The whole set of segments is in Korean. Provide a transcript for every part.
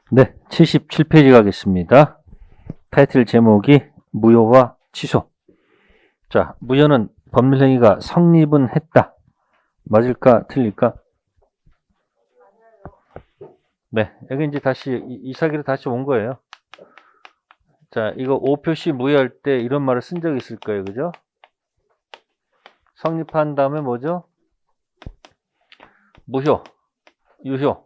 네, 77페이지 가겠습니다. 타이틀 제목이 무효와 취소. 자, 무효는 법률행위가 성립은 했다. 맞을까, 틀릴까? 네, 여기 이제 다시 이사기로 다시 온 거예요. 자, 이거 오표시 무효할 때 이런 말을 쓴 적이 있을 거예요. 그죠? 성립한 다음에 뭐죠? 무효, 유효.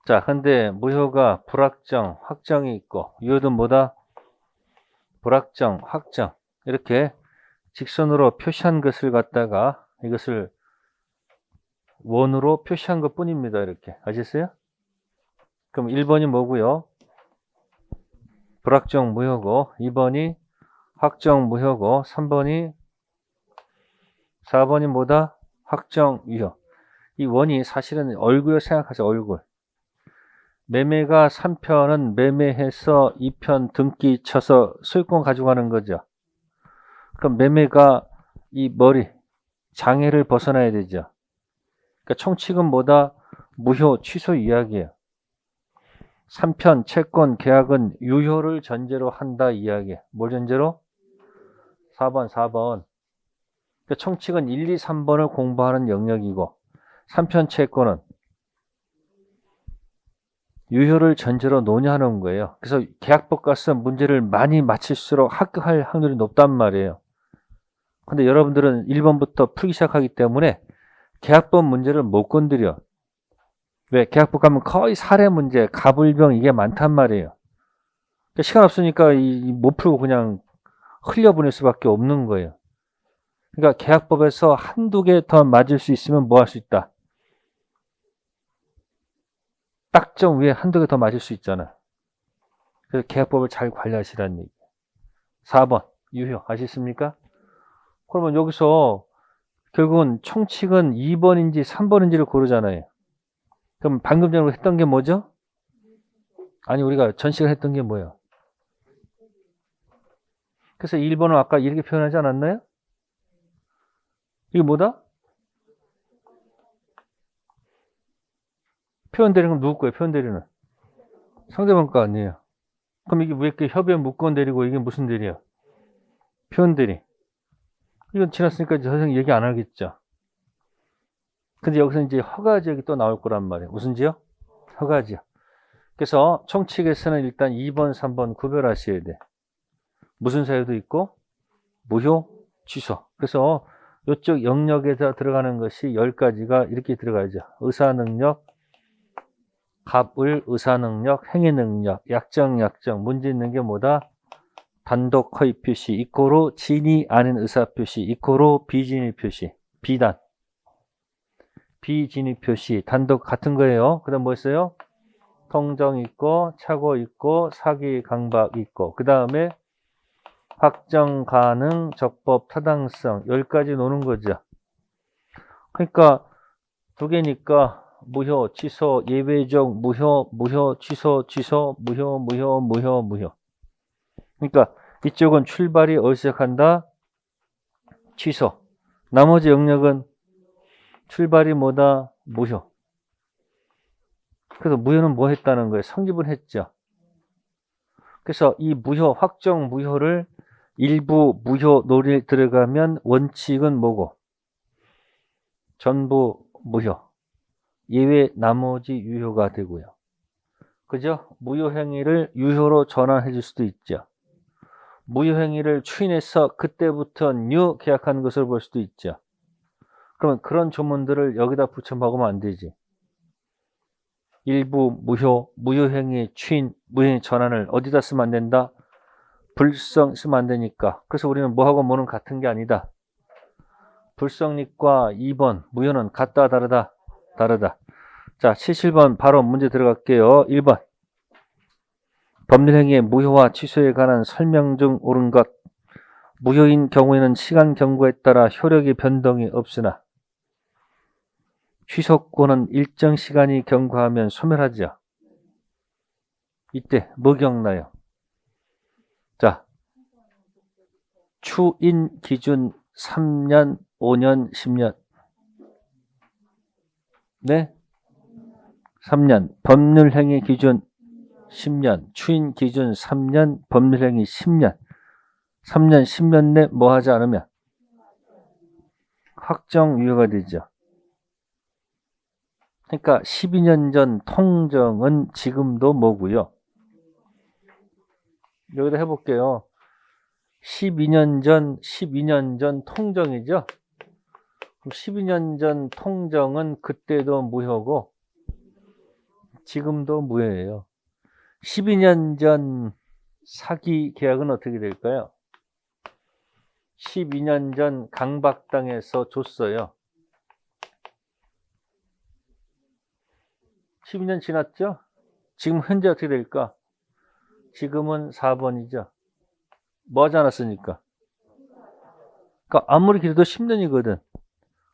자, 근데 무효가 불확정, 확정이 있고, 유효는 뭐다? 불확정, 확정. 이렇게 직선으로 표시한 것을 갖다가 이것을 원으로 표시한 것 뿐입니다. 이렇게. 아셨어요? 그럼 1번이 뭐고요? 불확정 무효고, 2번이 확정 무효고, 4번이 뭐다? 확정 유효. 이 원이 사실은 얼굴 생각하세요. 얼굴. 매매가 3편은 매매해서 2편 등기 쳐서 소유권 가져가는 거죠. 그럼 매매가 이 머리, 장애를 벗어나야 되죠. 그러니까 총칙은 뭐다? 무효, 취소 이야기예요. 3편 채권 계약은 유효를 전제로 한다 이야기예요. 뭘 전제로? 4번. 그러니까 총칙은 1, 2, 3번을 공부하는 영역이고 3편 채권은 유효를 전제로 논의하는 거예요. 그래서 계약법 같은 문제를 많이 맞힐수록 합격할 확률이 높단 말이에요. 근데 여러분들은 1번부터 풀기 시작하기 때문에 계약법 문제를 못 건드려. 왜? 계약법 가면 거의 사례 문제, 가불병 이게 많단 말이에요. 그러니까 시간 없으니까 못 풀고 그냥 흘려보낼 수밖에 없는 거예요. 그러니까 계약법에서 한두 개 더 맞을 수 있으면 뭐 할 수 있다? 딱정 위에 한두 개 더 맞을 수 있잖아. 그래서 계약법을 잘 관리하시라는 얘기. 4번 유효 아시습니까? 그러면 여기서 결국은 총칙은 2번인지 3번인지를 고르잖아요. 그럼 방금 전에 했던 게 뭐죠? 아니 우리가 전 시간 했던 게 뭐예요? 그래서 1번은 아까 이렇게 표현하지 않았나요? 이게 뭐다? 표현 대리는 누구 거예요? 표현 대리는 상대방 거 아니에요. 그럼 이게 왜 이렇게 협의에 무권 대리고 이게 무슨 대리야? 표현 대리. 이건 지났으니까 이제 선생님 얘기 안 하겠죠. 근데 여기서 이제 허가지역이 또 나올 거란 말이에요. 무슨 지역? 허가지역. 그래서 총칙에서는 일단 2번, 3번 구별하셔야 돼. 무슨 사유도 있고 무효, 취소. 그래서 이쪽 영역에서 들어가는 것이 10가지가 이렇게 들어가죠. 의사능력, 갑을, 의사능력, 행위능력, 약정, 문제 있는 게 뭐다? 단독 허위 표시, 이코로 진위 아닌 의사표시, 이코로 비진위 표시, 비단. 비진위 표시, 단독 같은 거예요. 그 다음 뭐 있어요? 통정 있고, 착오 있고, 사기 강박 있고, 그 다음에 확정 가능, 적법 타당성, 10가지 노는 거죠. 그러니까 두 개니까 무효, 취소, 예외적, 무효, 취소, 무효. 그러니까 이쪽은 출발이 어디서 시작한다? 취소. 나머지 영역은 출발이 뭐다? 무효. 그래서 무효는 뭐 했다는 거예요? 성립을 했죠. 그래서 이 무효, 확정 무효를 일부 무효 논리에 들어가면 원칙은 뭐고? 전부 무효. 예외 나머지 유효가 되고요. 그죠? 무효행위를 유효로 전환해 줄 수도 있죠. 무효행위를 추인해서 그때부터 뉴 계약하는 것을 볼 수도 있죠. 그러면 그런 조문들을 여기다 붙여 먹으면 안 되지. 일부 무효, 무효행위 추인, 무효행위 전환을 어디다 쓰면 안 된다? 불성 쓰면 안 되니까. 그래서 우리는 뭐하고 뭐는 같은 게 아니다. 불성립과 2번 무효는 같다 다르다? 다르다. 자, 70번 바로 문제 들어갈게요. 1번. 법률행위의 무효와 취소에 관한 설명 중 옳은 것. 무효인 경우에는 시간 경고에 따라 효력의 변동이 없으나 취소권은 일정 시간이 경과하면 소멸하죠. 이때 뭐 기억나요? 자, 추인 기준 3년, 5년, 10년. 네? 3년, 법률행위 기준 10년, 추인 기준 3년, 법률행위 10년. 3년, 10년 내 뭐 하지 않으면 확정유예가 되죠. 그러니까 12년 전 통정은 지금도 뭐고요. 여기다 해볼게요. 12년 전 통정이죠. 그럼 12년 전 통정은 그때도 무효고 지금도 무효예요. 12년 전 사기 계약은 어떻게 될까요? 12년 전 강박당해서 줬어요. 12년 지났죠? 지금 현재 어떻게 될까? 지금은 4번이죠. 뭐 하지 않았으니까. 그러니까 아무리 길어도 10년이거든.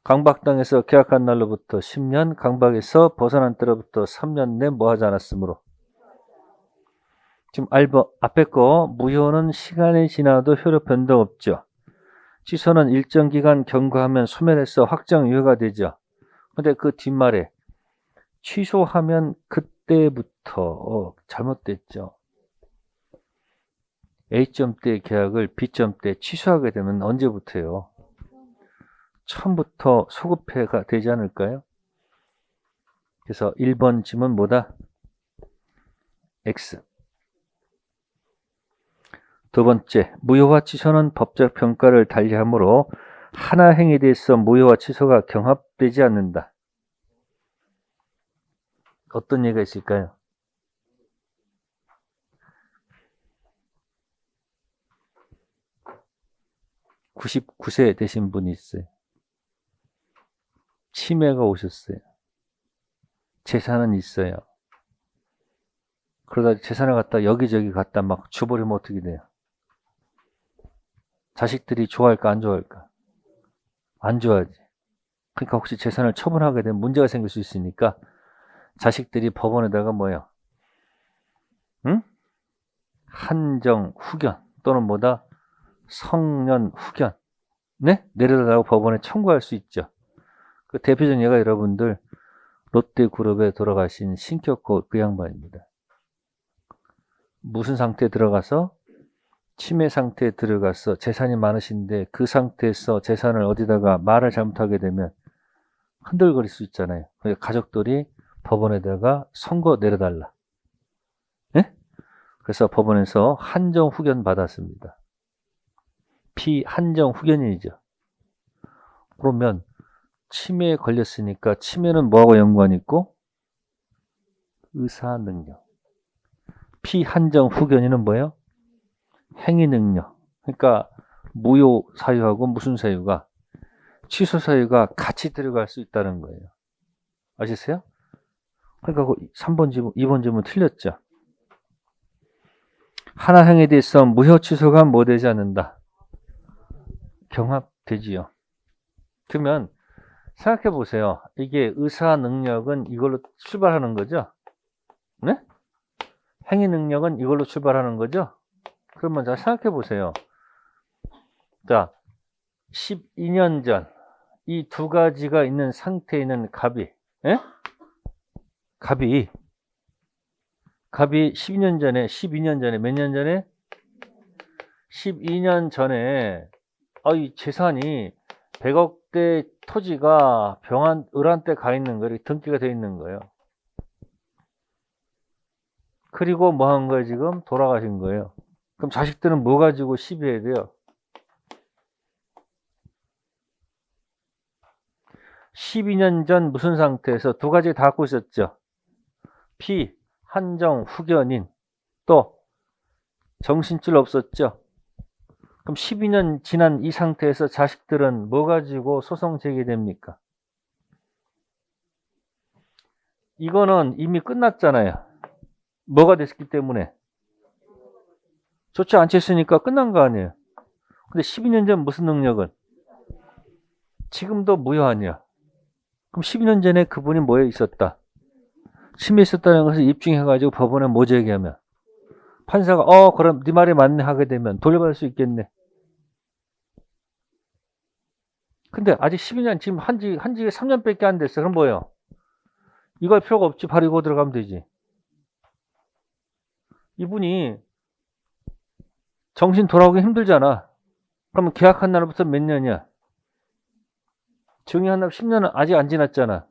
강박당해서 계약한 날로부터 10년, 강박에서 벗어난 때로부터 3년 내 뭐 하지 않았으므로. 지금 앞에 거 무효는 시간이 지나도 효력 변동 없죠. 취소는 일정 기간 경과하면 소멸해서 확정유예가 되죠. 근데 그 뒷말에 취소하면 그때부터 잘못됐죠. A점 때 계약을 B점 때 취소하게 되면 언제부터요? 처음부터 소급해가 되지 않을까요? 그래서 1번 짐은 뭐다? X. 두 번째, 무효와 취소는 법적 평가를 달리하므로 하나 행위에 대해서 무효와 취소가 경합되지 않는다. 어떤 예가 있을까요? 99세 되신 분이 있어요. 치매가 오셨어요. 재산은 있어요. 그러다 재산을 갖다 여기저기 갖다 막 줘버리면 어떻게 돼요? 자식들이 좋아할까 안 좋아할까? 안 좋아하지. 그러니까 혹시 재산을 처분하게 되면 문제가 생길 수 있으니까 자식들이 법원에다가 뭐예요? 응? 한정 후견 또는 뭐다? 성년 후견 네? 내려달라고 법원에 청구할 수 있죠. 그 대표적인 예가 여러분들 롯데그룹에 돌아가신 신격호 그 양반입니다. 무슨 상태에 들어가서 치매 상태에 들어가서 재산이 많으신데 그 상태에서 재산을 어디다가 말을 잘못하게 되면 흔들거릴 수 있잖아요. 그러니까 가족들이 법원에다가 선고 내려달라. 네? 그래서 법원에서 한정 후견 받았습니다. 피한정 후견인이죠. 그러면 치매에 걸렸으니까 치매는 뭐하고 연관이 있고? 의사 능력. 피한정 후견인은 뭐예요? 행위 능력. 그러니까 무효 사유하고 무슨 사유가 취소 사유가 같이 들어갈 수 있다는 거예요. 아시세요? 그러니까 3번 지문, 2번 지문 틀렸죠. 하나 행위에 대해서 무효 취소가 뭐 되지 않는다. 경합되지요. 그러면 생각해 보세요. 이게 의사 능력은 이걸로 출발하는 거죠? 네? 행위 능력은 이걸로 출발하는 거죠? 그러면 자 생각해 보세요. 자, 12년 전 이 두 가지가 있는 상태에 있는 갑이, 예? 갑이 12년 전에, 12년 전에, 몇 년 전에? 12년 전에, 이 재산이 100억대 토지가 을한테 가 있는 거예요. 등기가 돼 있는 거예요. 그리고 뭐 한 거예요, 지금? 돌아가신 거예요. 그럼 자식들은 뭐 가지고 시비해야 돼요? 12년 전 무슨 상태에서 두 가지 다 갖고 있었죠? 피, 한정, 후견인, 또 정신줄 없었죠? 그럼 12년 지난 이 상태에서 자식들은 뭐 가지고 소송 제기됩니까? 이거는 이미 끝났잖아요. 뭐가 됐기 때문에? 좋지 않지 했으니까 끝난 거 아니에요. 근데 12년 전 무슨 능력은? 지금도 무효 아니야. 그럼 12년 전에 그분이 뭐에 있었다? 치매에 있었다는 것을 입증해가지고 법원에 뭐 제기하면 판사가 그럼 네 말이 맞네 하게 되면 돌려받을 수 있겠네. 근데 아직 12년 지금 한지 3년밖에 안 됐어. 그럼 뭐예요? 이거 할 필요가 없지. 바로 이거 들어가면 되지. 이분이 정신 돌아오기 힘들잖아. 그러면 계약한 날부터 몇 년이야? 증여한 날 10년은 아직 안 지났잖아.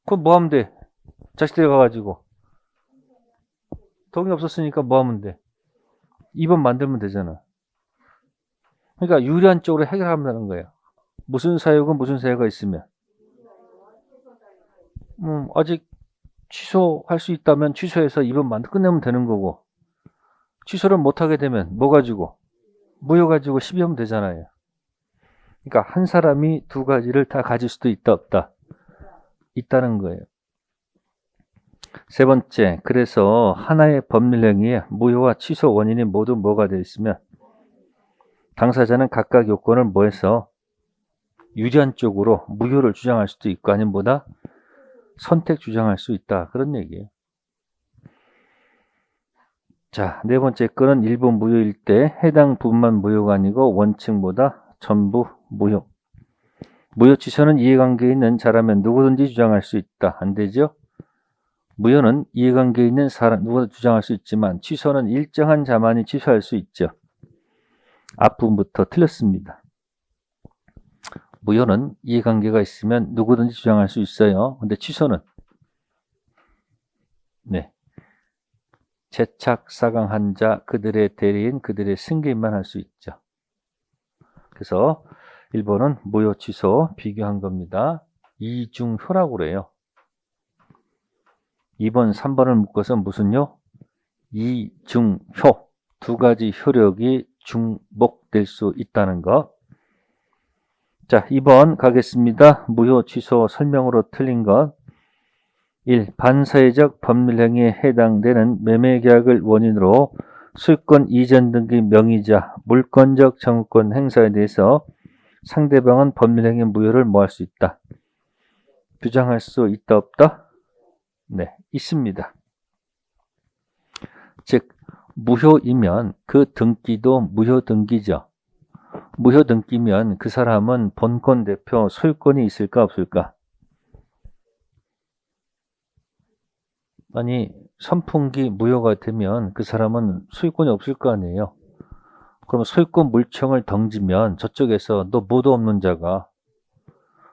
그럼 뭐 하면 돼? 자식들이 가가지고. 돈이 없었으니까 뭐 하면 돼? 2번 만들면 되잖아. 그러니까 유리한 쪽으로 해결하면 거야. 무슨 사유고 무슨 사유가 있으면. 아직 취소할 수 있다면 취소해서 2번 끝내면 되는 거고. 취소를 못하게 되면 뭐 가지고? 무효 가지고 시비하면 되잖아요. 그러니까 한 사람이 두 가지를 다 가질 수도 있다 없다. 있다는 거예요. 세 번째, 그래서 하나의 법률행위에 무효와 취소 원인이 모두 뭐가 되어 있으면 당사자는 각각 요건을 뭐해서 유리한 쪽으로 무효를 주장할 수도 있고 아니면 뭐다? 선택 주장할 수 있다. 그런 얘기예요. 자, 네 번째 건은 일부 무효일 때 해당 부분만 무효가 아니고 원칙보다 전부 무효. 무효 취소는 이해관계에 있는 자라면 누구든지 주장할 수 있다. 안 되죠? 무효는 이해관계에 있는 사람 누구나 주장할 수 있지만 취소는 일정한 자만이 취소할 수 있죠. 앞부분부터 틀렸습니다. 무효는 이해관계가 있으면 누구든지 주장할 수 있어요. 근데 취소는 재착 사강한 자 그들의 대리인 그들의 승계인만 할 수 있죠. 그래서 1번은 무효 취소 비교한 겁니다. 이중효라고 그래요. 2번 3번을 묶어서 무슨요? 이중효. 두 가지 효력이 중복될 수 있다는 거. 자, 2번 가겠습니다. 무효 취소 설명으로 틀린 것. 1. 반사회적 법률행위에 해당되는 매매계약을 원인으로 소유권 이전 등기 명의자 물권적 정권 행사에 대해서 상대방은 법률행위 무효를 뭐 할 수 있다? 주장할 수 있다 없다? 네, 있습니다. 즉 무효이면 그 등기도 무효 등기죠. 무효 등기면 그 사람은 본권 대표 소유권이 있을까 없을까? 아니 선풍기 무효가 되면 그 사람은 소유권이 없을 거 아니에요. 그러면 소유권 물청을 던지면 저쪽에서 너 뭐도 없는 자가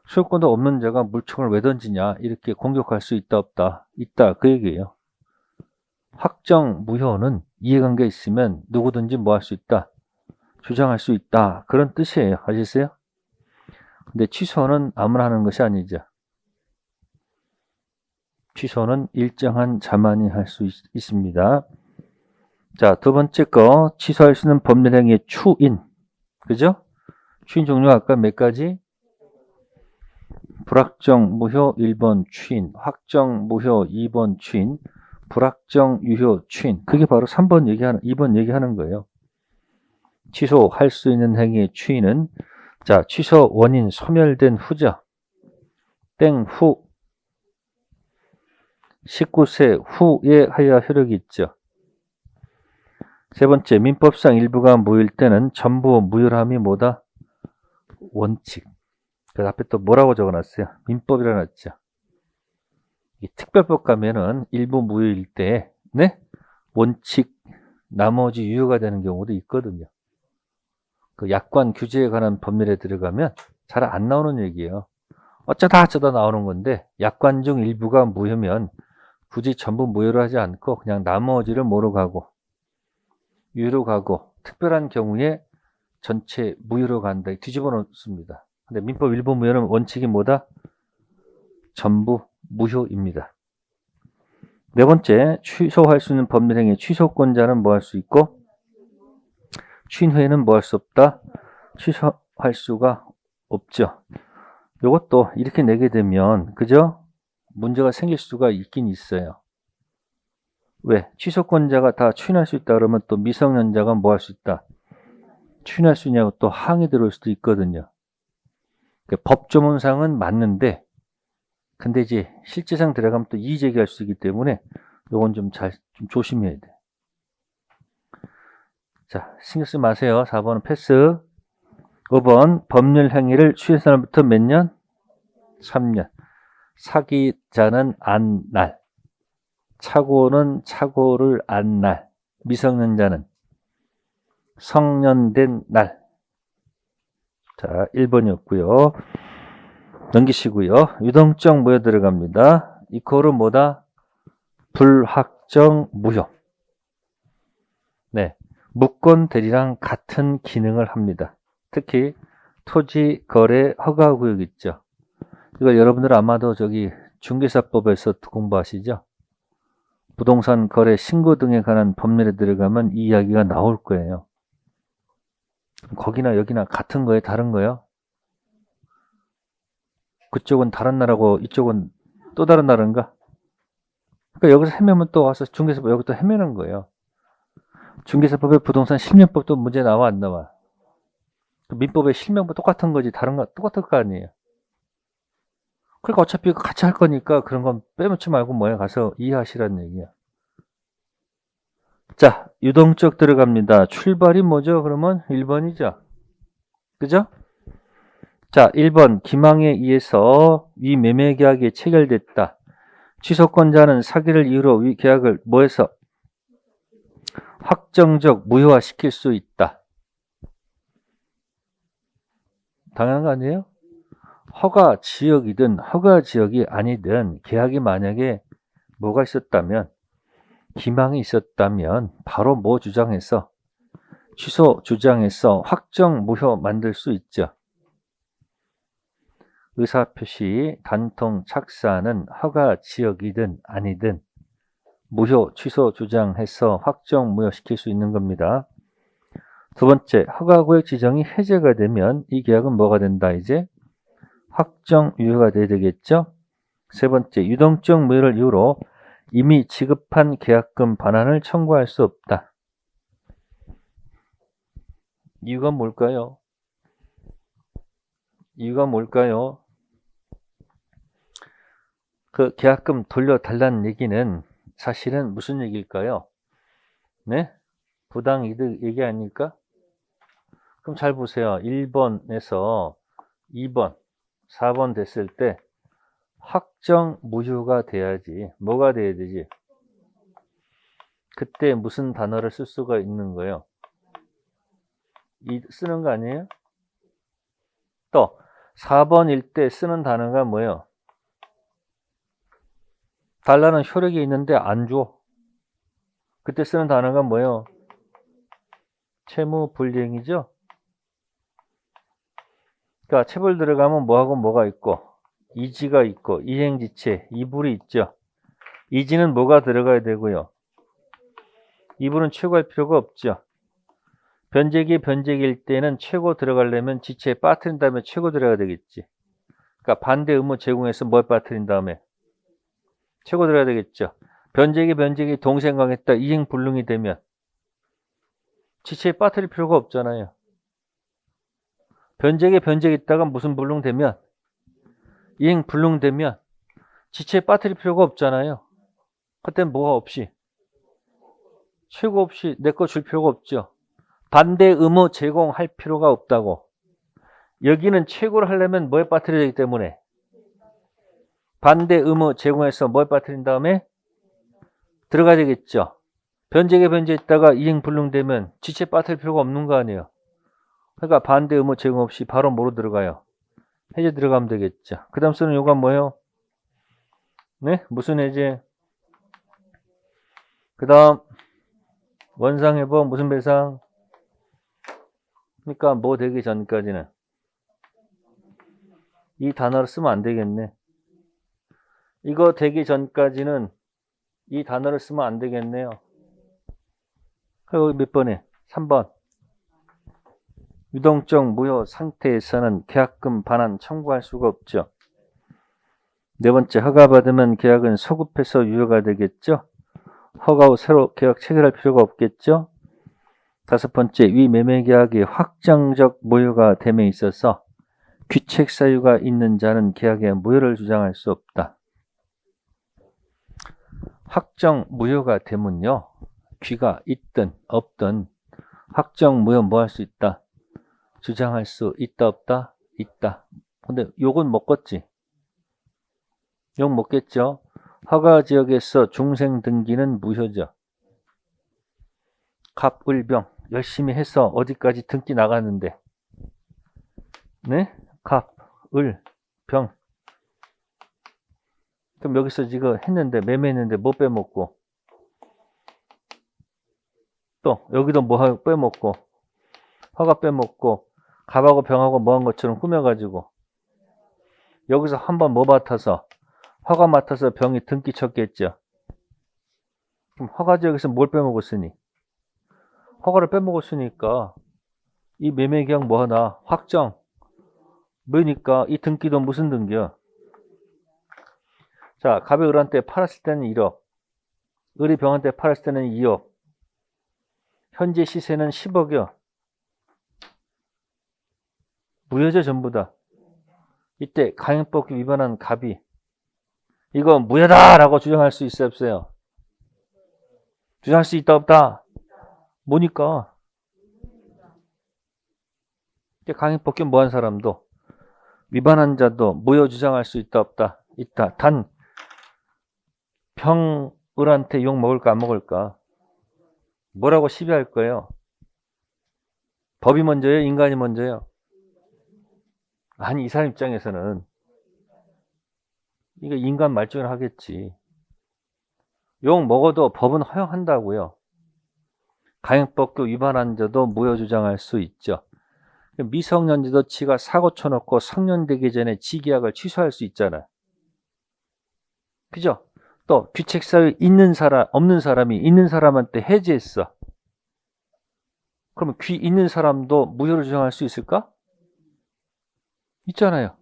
소유권도 없는 자가 물청을 왜 던지냐 이렇게 공격할 수 있다 없다? 있다 그 얘기예요. 확정 무효는 이해관계 있으면 누구든지 뭐 할 수 있다? 주장할 수 있다 그런 뜻이에요. 아시겠어요? 근데 취소는 아무나 하는 것이 아니죠. 취소는 일정한 자만이 할 수 있습니다. 자, 두 번째 거 취소할 수 있는 법률행위의 추인. 그죠? 추인 종류가 아까 몇 가지? 불확정 무효 1번 추인, 확정 무효 2번 추인, 불확정 유효 추인. 그게 바로 3번 얘기하는 2번 얘기하는 거예요. 취소할 수 있는 행위의 추인은 자, 취소 원인 소멸된 후죠. 땡후 19세 후에 하여야 효력이 있죠. 세 번째, 민법상 일부가 무효일 때는 전부 무효함이 뭐다? 원칙. 그 앞에 또 뭐라고 적어놨어요? 민법이라 놨죠. 특별법 가면은 일부 무효일 때, 네? 원칙, 나머지 유효가 되는 경우도 있거든요. 그 약관 규제에 관한 법률에 들어가면 잘 안 나오는 얘기예요. 어쩌다 나오는 건데, 약관 중 일부가 무효면 굳이 전부 무효로 하지 않고 그냥 나머지를 뭐로 가고, 유효로 가고, 특별한 경우에 전체 무효로 간다. 뒤집어 놓습니다. 근데 민법 일부 무효는 원칙이 뭐다? 전부 무효입니다. 네 번째, 취소할 수 있는 법률행위 취소권자는 뭐 할 수 있고 추인 후에는 뭐 할 수 없다? 취소할 수가 없죠. 이것도 이렇게 내게 되면 그죠? 문제가 생길 수가 있긴 있어요. 왜? 취소권자가 다 추인할 수 있다 그러면 또 미성년자가 뭐 할 수 있다? 추인할 수 있냐고 또 항의 들어올 수도 있거든요. 법조문상은 맞는데 근데 이제 실제상 들어가면 또 이의 제기할 수 있기 때문에 요건 좀 조심해야 돼. 자, 신경 쓰지 마세요. 4번은 패스. 5번 법률 행위를 취소한 날부터 몇 년? 3년. 사기자는 안 날, 차고는 차고를 안 날, 미성년자는 성년된 날. 자, 1번이었고요. 넘기시고요. 유동적 무효 들어갑니다. 이코는 뭐다? 불확정 무효. 네, 무권 대리랑 같은 기능을 합니다. 특히 토지 거래 허가 구역 있죠. 이걸 여러분들 아마도 저기 중개사법에서 공부하시죠. 부동산 거래 신고 등에 관한 법률에 들어가면 이 이야기가 나올 거예요. 거기나 여기나 같은 거예요? 다른 거예요? 그쪽은 다른 나라고 이쪽은 또 다른 나라인가? 그러니까 여기서 헤매면 또 와서 중개사법 여기 또 헤매는 거예요. 중개사법의 부동산 실명법도 문제 나와 안 나와? 민법의 실명법 똑같은 거지 다른 거 똑같을 거 아니에요. 그러니까 어차피 같이 할 거니까 그런 건 빼놓지 말고 뭐야 가서 이해하시라는 얘기야. 자, 유동적 들어갑니다. 출발이 뭐죠? 그러면 1번이죠. 그죠? 자, 1번 기망에 의해서 위 매매 계약이 체결됐다. 취소권자는 사기를 이유로 위 계약을 뭐해서 확정적 무효화시킬 수 있다. 당연한 거 아니에요? 허가 지역이든 허가 지역이 아니든 계약이 만약에 뭐가 있었다면 기망이 있었다면 바로 뭐 주장해서 취소 주장해서 확정 무효 만들 수 있죠. 의사표시 단통 착사는 허가 지역이든 아니든 무효 취소 주장해서 확정 무효시킬 수 있는 겁니다. 두 번째, 허가구역 지정이 해제가 되면 이 계약은 뭐가 된다 이제? 확정 유효가 돼야 되겠죠? 세 번째, 유동적 무효를 이유로 이미 지급한 계약금 반환을 청구할 수 없다. 이유가 뭘까요? 이유가 뭘까요? 그 계약금 돌려달라는 얘기는 사실은 무슨 얘기일까요? 네? 부당이득 얘기 아닙니까? 그럼 잘 보세요. 1번에서 2번, 4번 됐을 때 확정 무효가 돼야지. 뭐가 돼야 되지? 그때 무슨 단어를 쓸 수가 있는 거예요? 쓰는 거 아니에요? 또 4번일 때 쓰는 단어가 뭐예요? 달라는 효력이 있는데 안 줘. 그때 쓰는 단어가 뭐예요? 채무불이행이죠? 그러니까 체불 들어가면 뭐하고 뭐가 있고 이지가 있고 이행지체, 이불이 있죠. 이지는 뭐가 들어가야 되고요. 이불은 최고할 필요가 없죠. 변제기일 때는 최고 들어가려면 지체에 빠뜨린 다음에 최고 들어가야 되겠지. 그러니까 반대 의무 제공해서 뭘 빠뜨린 다음에 최고 들어가야 되겠죠. 변제기 동생강했다 이행불능이 되면 지체에 빠뜨릴 필요가 없잖아요. 변제기 있다가 무슨 불능되면 이행불능되면 지체에 빠뜨릴 필요가 없잖아요. 그땐 뭐가 없이 최고 없이 내 거 줄 필요가 없죠. 반대 의무 제공할 필요가 없다고. 여기는 최고를 하려면 뭐에 빠뜨려야 되기 때문에 반대 의무 제공해서 뭐에 빠뜨린 다음에 들어가야 되겠죠. 변제있다가 이행불능되면 지체 빠뜨릴 필요가 없는 거 아니에요. 그러니까 반대 의무 제공 없이 바로 뭐로 들어가요? 해제 들어가면 되겠죠. 그 다음 쓰는 요가 뭐예요? 네? 무슨 해제? 그 다음 원상회복 무슨 배상? 그러니까 뭐 되기 전까지는 이 단어를 쓰면 안 되겠네. 이거 되기 전까지는 이 단어를 쓰면 안 되겠네요. 그리고 몇 번에? 3번. 유동적 무효 상태에서는 계약금 반환 청구할 수가 없죠. 네 번째, 허가받으면 계약은 소급해서 유효가 되겠죠. 허가 후 새로 계약 체결할 필요가 없겠죠. 다섯 번째, 위 매매 계약이 확정적 무효가 됨에 있어서 귀책 사유가 있는 자는 계약의 무효를 주장할 수 없다. 확정 무효가 되면요, 귀가 있든 없든 확정 무효 뭐 할 수 있다? 주장할 수 있다 없다? 있다. 근데 욕은 먹겠지. 욕 먹겠죠. 허가지역에서 중생 등기는 무효죠. 갑, 을, 병 열심히 해서 어디까지 등기 나갔는데, 네? 갑, 을, 병. 그럼 여기서 지금 했는데, 매매했는데 뭐 빼먹고, 또 여기도 뭐 빼먹고, 허가 빼먹고, 갑하고 병하고 뭐 한 것처럼 꾸며가지고, 여기서 한번 뭐 맡아서, 허가 맡아서 병이 등기 쳤겠죠. 그럼 허가지역에서 뭘 빼먹었으니? 허가를 빼먹었으니까 이 매매계약 뭐 하나 확정. 뭐니까 이 등기도 무슨 등기야? 자, 갑이 을한테 팔았을 때는 1억, 을이 병한테 팔았을 때는 2억. 현재 시세는 10억이요. 무효죠, 전부 다. 이때 강행법 위반한 갑이 이거 무효다라고 주장할 수 있어요, 없어요? 주장할 수 있다, 없다? 뭐니까? 강행법규 뭐한 사람도 위반한 자도 무효 주장할 수 있다, 없다? 있다. 단 병을한테 욕 먹을까 안 먹을까? 뭐라고 시비할 거예요? 법이 먼저예요? 인간이 먼저예요? 아니, 이 사람 입장에서는 이거 인간 말종을 하겠지. 욕 먹어도 법은 허용한다고요. 강행법규 위반한 자도 무효 주장할 수 있죠. 미성년자도 지가 사고 쳐놓고 성년 되기 전에 지계약을 취소할 수 있잖아요. 그죠? 또 귀책사유에 있는 사람, 없는 사람이 있는 사람한테 해지했어. 그러면 귀 있는 사람도 무효를 주장할 수 있을까? 있잖아요.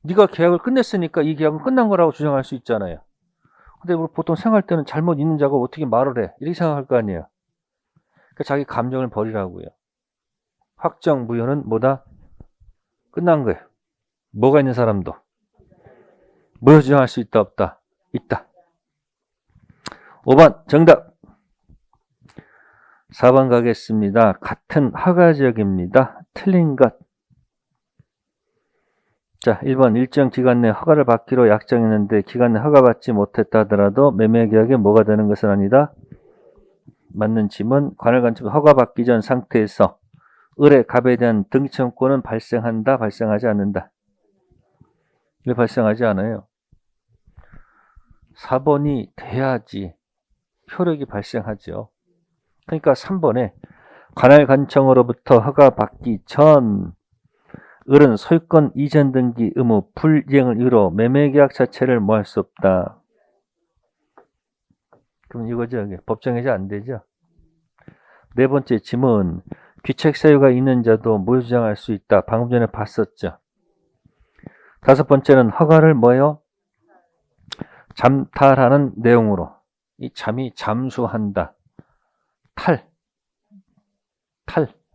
네가 계약을 끝냈으니까 이 계약은 끝난 거라고 주장할 수 있잖아요. 근데 우리 보통 생각할 때는 잘못 있는 자가 어떻게 말을 해? 이렇게 생각할 거 아니에요. 그러니까 자기 감정을 버리라고요. 확정 무효는 뭐다? 끝난 거예요. 뭐가 있는 사람도 무효 주장할 수 있다, 없다? 있다. 5번 정답. 4번 가겠습니다. 같은 허가지역입니다. 틀린 것. 자, 1번 일정 기간 내 허가를 받기로 약정했는데 기간 내 허가받지 못했다 하더라도 매매계약에 뭐가 되는 것은 아니다. 맞는 질문. 관할간첩 허가받기 전 상태에서 을의 갑에 대한 등기청구권은 발생한다, 발생하지 않는다. 왜 발생하지 않아요? 4번이 돼야지 효력이 발생하죠. 그러니까 3번에 관할관청으로부터 허가받기 전 을은 소유권 이전 등기 의무 불이행을 이유로 매매계약 자체를 뭐 할 수 없다. 그럼 이거죠. 법정 해제 안 되죠. 네 번째 질문. 귀책 사유가 있는 자도 무효 주장할 수 있다. 방금 전에 봤었죠. 다섯 번째는 허가를 뭐요? 잠탈하는 내용으로. 이 잠이 잠수한다.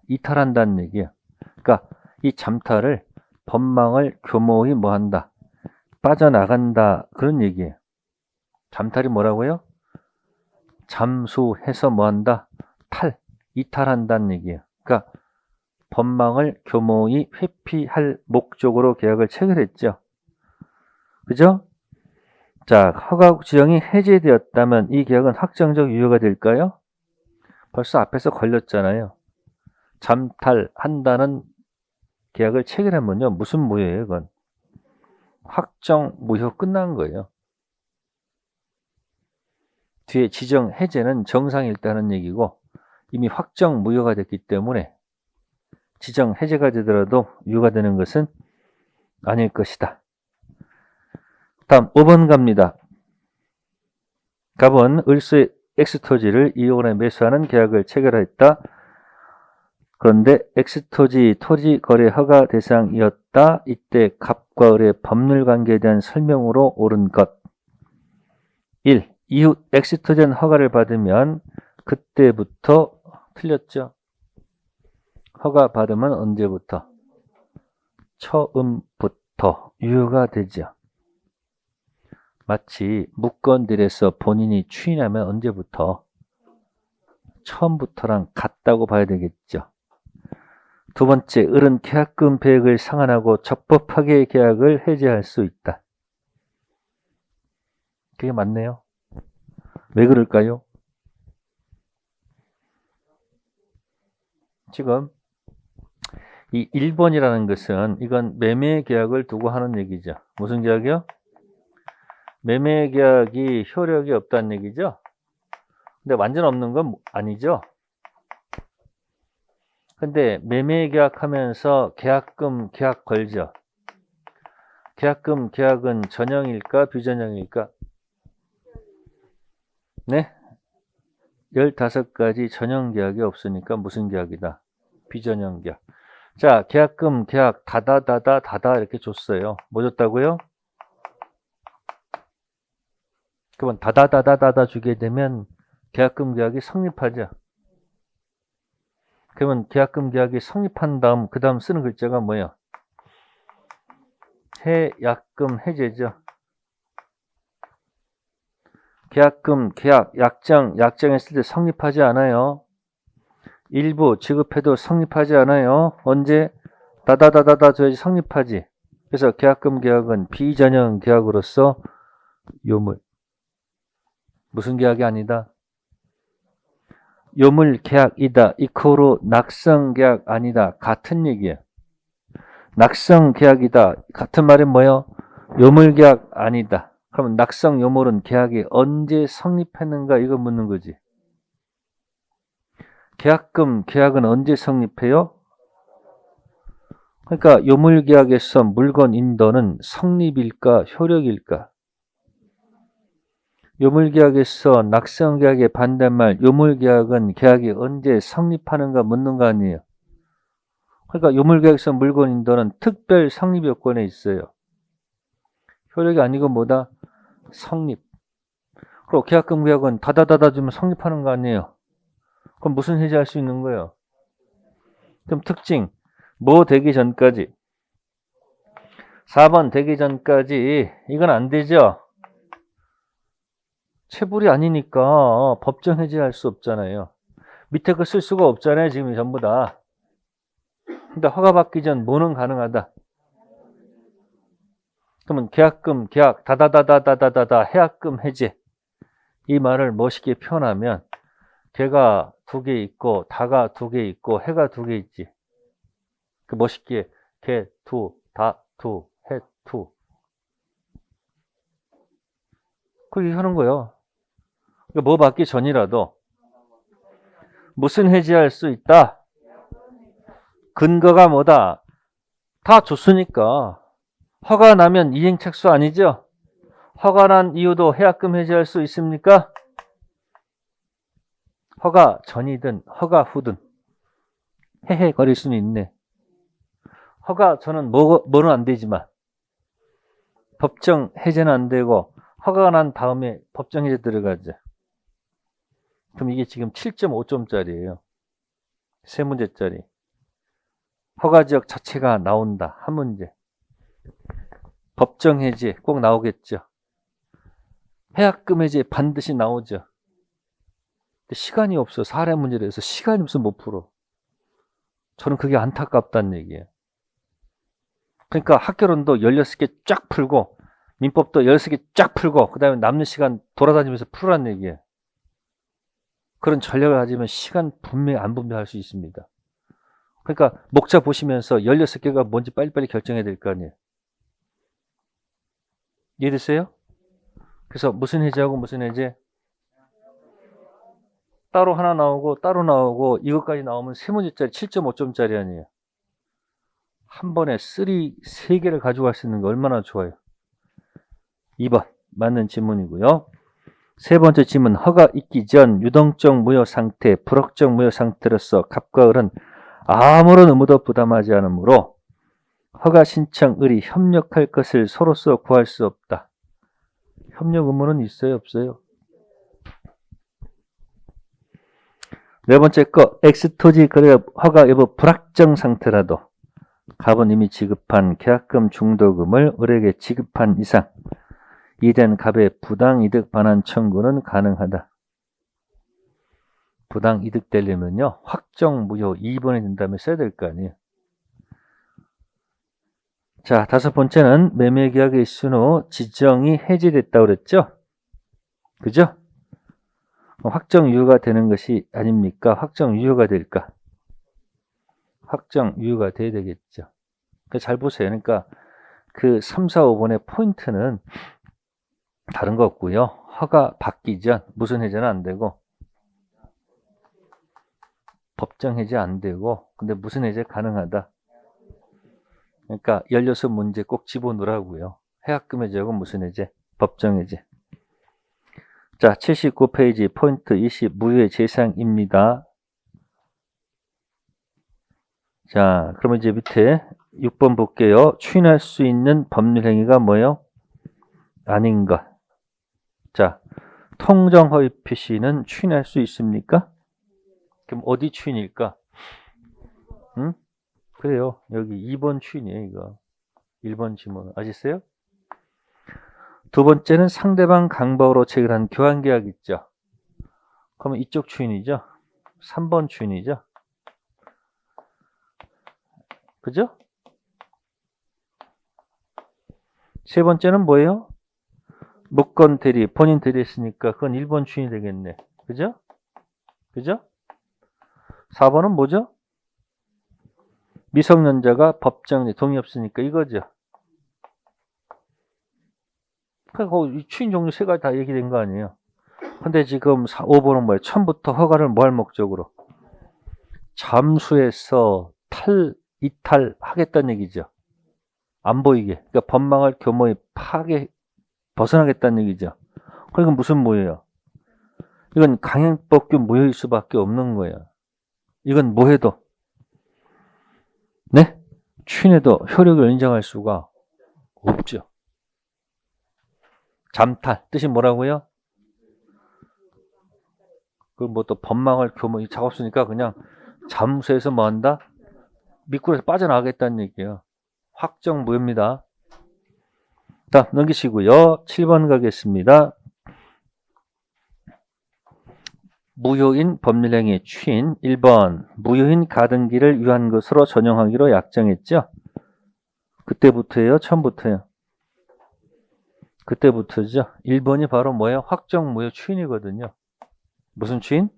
이탈한다는 얘기예요. 그러니까 이 잠탈을 법망을 교모히 뭐한다? 빠져나간다. 그런 얘기예요. 잠탈이 뭐라고요? 잠수해서 뭐한다? 이탈한다는 얘기예요. 그러니까 법망을 교모히 회피할 목적으로 계약을 체결했죠. 그죠? 자, 허가 지정이 해제되었다면 이 계약은 확정적 유효가 될까요? 벌써 앞에서 걸렸잖아요. 잠탈한다는 계약을 체결하면요. 무슨 무효예요, 그건? 확정 무효 끝난 거예요. 뒤에 지정 해제는 정상일다는 얘기고 이미 확정 무효가 됐기 때문에 지정 해제가 되더라도 유효가 되는 것은 아닐 것이다. 다음 5번 갑니다. 갑은 을수의 엑스토지를 이용해 매수하는 계약을 체결했다. 그런데 엑스토지 토지 거래 허가 대상이었다. 이때 갑과 을의 법률 관계에 대한 설명으로 옳은 것. 1. 이후 엑스토지는 허가를 받으면 그때부터 틀렸죠. 허가 받으면 언제부터? 처음부터 유효가 되죠. 마치 무건들에서 본인이 추인하면 언제부터? 처음부터랑 같다고 봐야 되겠죠. 두 번째, 을은 계약금 배액을 상환하고 적법하게 계약을 해제할 수 있다. 그게 맞네요. 왜 그럴까요? 지금 이 1번이라는 것은 이건 매매 계약을 두고 하는 얘기죠. 무슨 계약이요? 매매 계약이 효력이 없다는 얘기죠. 근데 완전 없는 건 아니죠. 근데 매매 계약하면서 계약금 계약 걸죠. 계약금 계약은 전형일까 비전형일까? 네? 15가지 전형 계약이 없으니까 무슨 계약이다? 비전형 계약. 자, 계약금 계약 다다 이렇게 줬어요. 뭐 줬다고요? 그러면 다다 주게 되면 계약금 계약이 성립하죠. 그러면 계약금 계약이 성립한 다음 그 다음 쓰는 글자가 뭐예요? 해약금 해제죠. 계약금 계약 약정했을 때 성립하지 않아요. 일부 지급해도 성립하지 않아요. 언제? 다다다다다 줘야지 성립하지. 그래서 계약금 계약은 비전형 계약으로서 요물. 무슨 계약이 아니다? 요물 계약이다. 이코로 낙성 계약 아니다. 같은 얘기예요. 낙성 계약이다. 같은 말은 뭐예요? 요물 계약 아니다. 그러면 낙성 요물은 계약이 언제 성립했는가 이거 묻는 거지. 계약금 계약은 언제 성립해요? 그러니까 요물 계약에서 물건 인도는 성립일까 효력일까? 요물 계약에서 낙성 계약의 반대말 요물 계약은 계약이 언제 성립하는가 묻는 거 아니에요. 그러니까 요물 계약에서 물건 인도는 특별 성립 요건에 있어요. 효력이 아니고 뭐다? 성립. 그리고 계약금 계약은 다다다다 주면 성립하는 거 아니에요. 그럼 무슨 해제할 수 있는 거예요? 그럼 특징 뭐 되기 전까지 4번 되기 전까지 이건 안 되죠. 체불이 아니니까 법정 해제할 수 없잖아요. 밑에 거 쓸 수가 없잖아요. 지금 전부 다. 근데 허가받기 전 뭐는 가능하다. 그러면 계약금 계약 다다다다다다다 해약금 해제 이 말을 멋있게 표현하면 개가 2개 있고 다가 2개 있고 해가 2개 있지. 그 멋있게 개, 두, 다, 두, 해, 두. 그렇게 하는 거예요. 그러니까 뭐 받기 전이라도 무슨 해지할 수 있다? 근거가 뭐다? 다 줬으니까. 허가 나면 이행착수 아니죠? 허가 난 이유도 해약금 해지할 수 있습니까? 허가 전이든 허가 후든 헤헤거릴 수는 있네. 허가 전은 뭐는 안 되지만 법정 해제는 안 되고 허가가 난 다음에 법정 해제 들어가죠. 그럼 이게 지금 7.5점짜리예요. 3문제짜리. 허가지역 자체가 나온다. 한 문제. 법정 해제 꼭 나오겠죠. 해약금 해제 반드시 나오죠. 근데 시간이 없어. 사례 문제라서 시간이 없으면 못 풀어. 저는 그게 안타깝다는 얘기예요. 그러니까 학교론도 16개 쫙 풀고 민법도 16개 쫙 풀고 그 다음에 남는 시간 돌아다니면서 풀으라는 얘기예요. 그런 전략을 가지면 시간 분명히 안 분배할 수 있습니다. 그러니까 목차 보시면서 16개가 뭔지 빨리빨리 결정해야 될 거 아니에요. 이해됐어요? 그래서 무슨 해제하고 무슨 해제? 따로 하나 나오고 따로 나오고 이것까지 나오면 3문제짜리 7.5점짜리 아니에요. 한 번에 3개를 가져갈 수 있는 게 얼마나 좋아요. 2번 맞는 질문이고요. 세 번째 질문 허가 있기 전 유동적 무효 상태, 불확정 무효 상태로서 갑과 을은 아무런 의무도 부담하지 않으므로 허가 신청 을이 협력할 것을 서로서 구할 수 없다. 협력 의무는 있어요 없어요? 네 번째 거 X토지 거래 허가 여부 불확정 상태라도 갑은 이미 지급한 계약금 중도금을 을에게 지급한 이상 이된 갑의 부당이득 반환 청구는 가능하다. 부당이득 되려면요 확정 무효 2번이 된다면 써야 될 거 아니에요. 자, 5번째는 매매계약의 이슈 후 지정이 해지됐다고 그랬죠. 그죠? 확정 유효가 되는 것이 아닙니까? 확정 유효가 될까? 확정 유효가 돼야 되겠죠. 그러니까 잘 보세요. 그러니까 그 3, 4, 5번의 포인트는 다른 거 없고요. 허가 받기 전 무슨 해제는 안 되고 법정 해제 안 되고 근데 무슨 해제 가능하다. 그러니까 16문제 꼭 집어넣으라고요. 해약금 해제하고 무슨 해제? 법정 해제. 자, 79페이지 포인트 20 무효의 재상입니다. 자, 그러면 이제 밑에 6번 볼게요. 추인할 수 있는 법률 행위가 뭐예요? 아닌 것. 자, 통정허위 표시는 추인할 수 있습니까? 그럼 어디 추인일까? 응? 그래요. 여기 2번 추인이에요, 이거. 1번 지문. 아시겠어요? 두 번째는 상대방 강박으로 체결한 교환계약 있죠. 그러면 이쪽 추인이죠. 3번 추인이죠. 그죠? 세 번째는 뭐예요? 무권 대리, 본인 대리했으니까 그건 1번 추인이 되겠네. 그죠? 그죠? 4번은 뭐죠? 미성년자가 법정 동의 없으니까 이거죠. 그러니까 이 추인 종류 세 가지 다 얘기된 거 아니에요. 근데 지금 5번은 뭐예요? 처음부터 허가를 뭐 할 목적으로? 잠수해서 이탈하겠다는 얘기죠. 안 보이게. 그러니까 법망을 교모의 파괴, 벗어나겠다는 얘기죠. 그러니까 무슨 무효예요? 이건 강행법규 무효일 수밖에 없는 거예요. 이건 뭐 해도, 네? 추인해도 효력을 인정할 수가 없죠. 잠탈. 뜻이 뭐라고요? 그 뭐 또 법망을 교모, 작업 쓰니까 그냥 잠수해서 뭐 한다? 미꾸라지 빠져나가겠다는 얘기예요. 확정 무효입니다. 자, 넘기시고요. 7번 가겠습니다. 무효인 법률행위 추인 1번 무효인 가등기를 위한 것으로 전용하기로 약정했죠. 그때부터예요? 처음부터예요? 그때부터죠. 1번이 바로 뭐예요? 확정 무효 추인이거든요. 무슨 추인?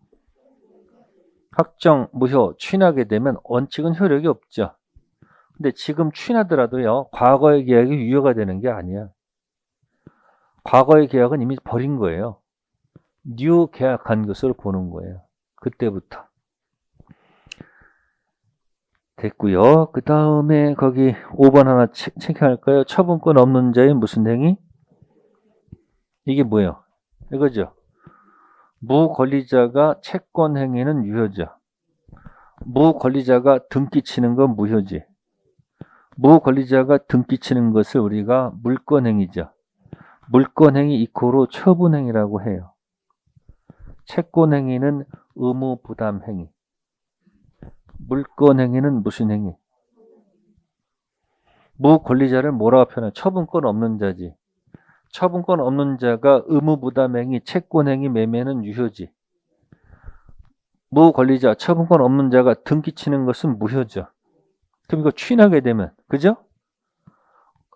확정 무효 추인하게 되면 원칙은 효력이 없죠. 근데 지금 추인하더라도요. 과거의 계약이 유효가 되는 게 아니야. 과거의 계약은 이미 버린 거예요. 뉴 계약한 것으로 보는 거예요. 그때부터. 됐고요. 그 다음에 거기 5번 하나 체크할까요? 처분권 없는 자의 무슨 행위? 이게 뭐예요? 이거죠. 무권리자가 채권 행위는 유효죠. 무권리자가 등기치는 건 무효지. 무권리자가 등기치는 것을 우리가 물권행위죠. 물권행위 이코로 처분행위라고 해요. 채권행위는 의무부담행위. 물권행위는 무슨 행위? 무권리자를 뭐라고 표현해? 처분권 없는 자지. 처분권 없는 자가 의무부담행위, 채권행위, 매매는 유효지. 무권리자, 처분권 없는 자가 등기치는 것은 무효죠. 그럼 이거 추인하게 되면, 그죠?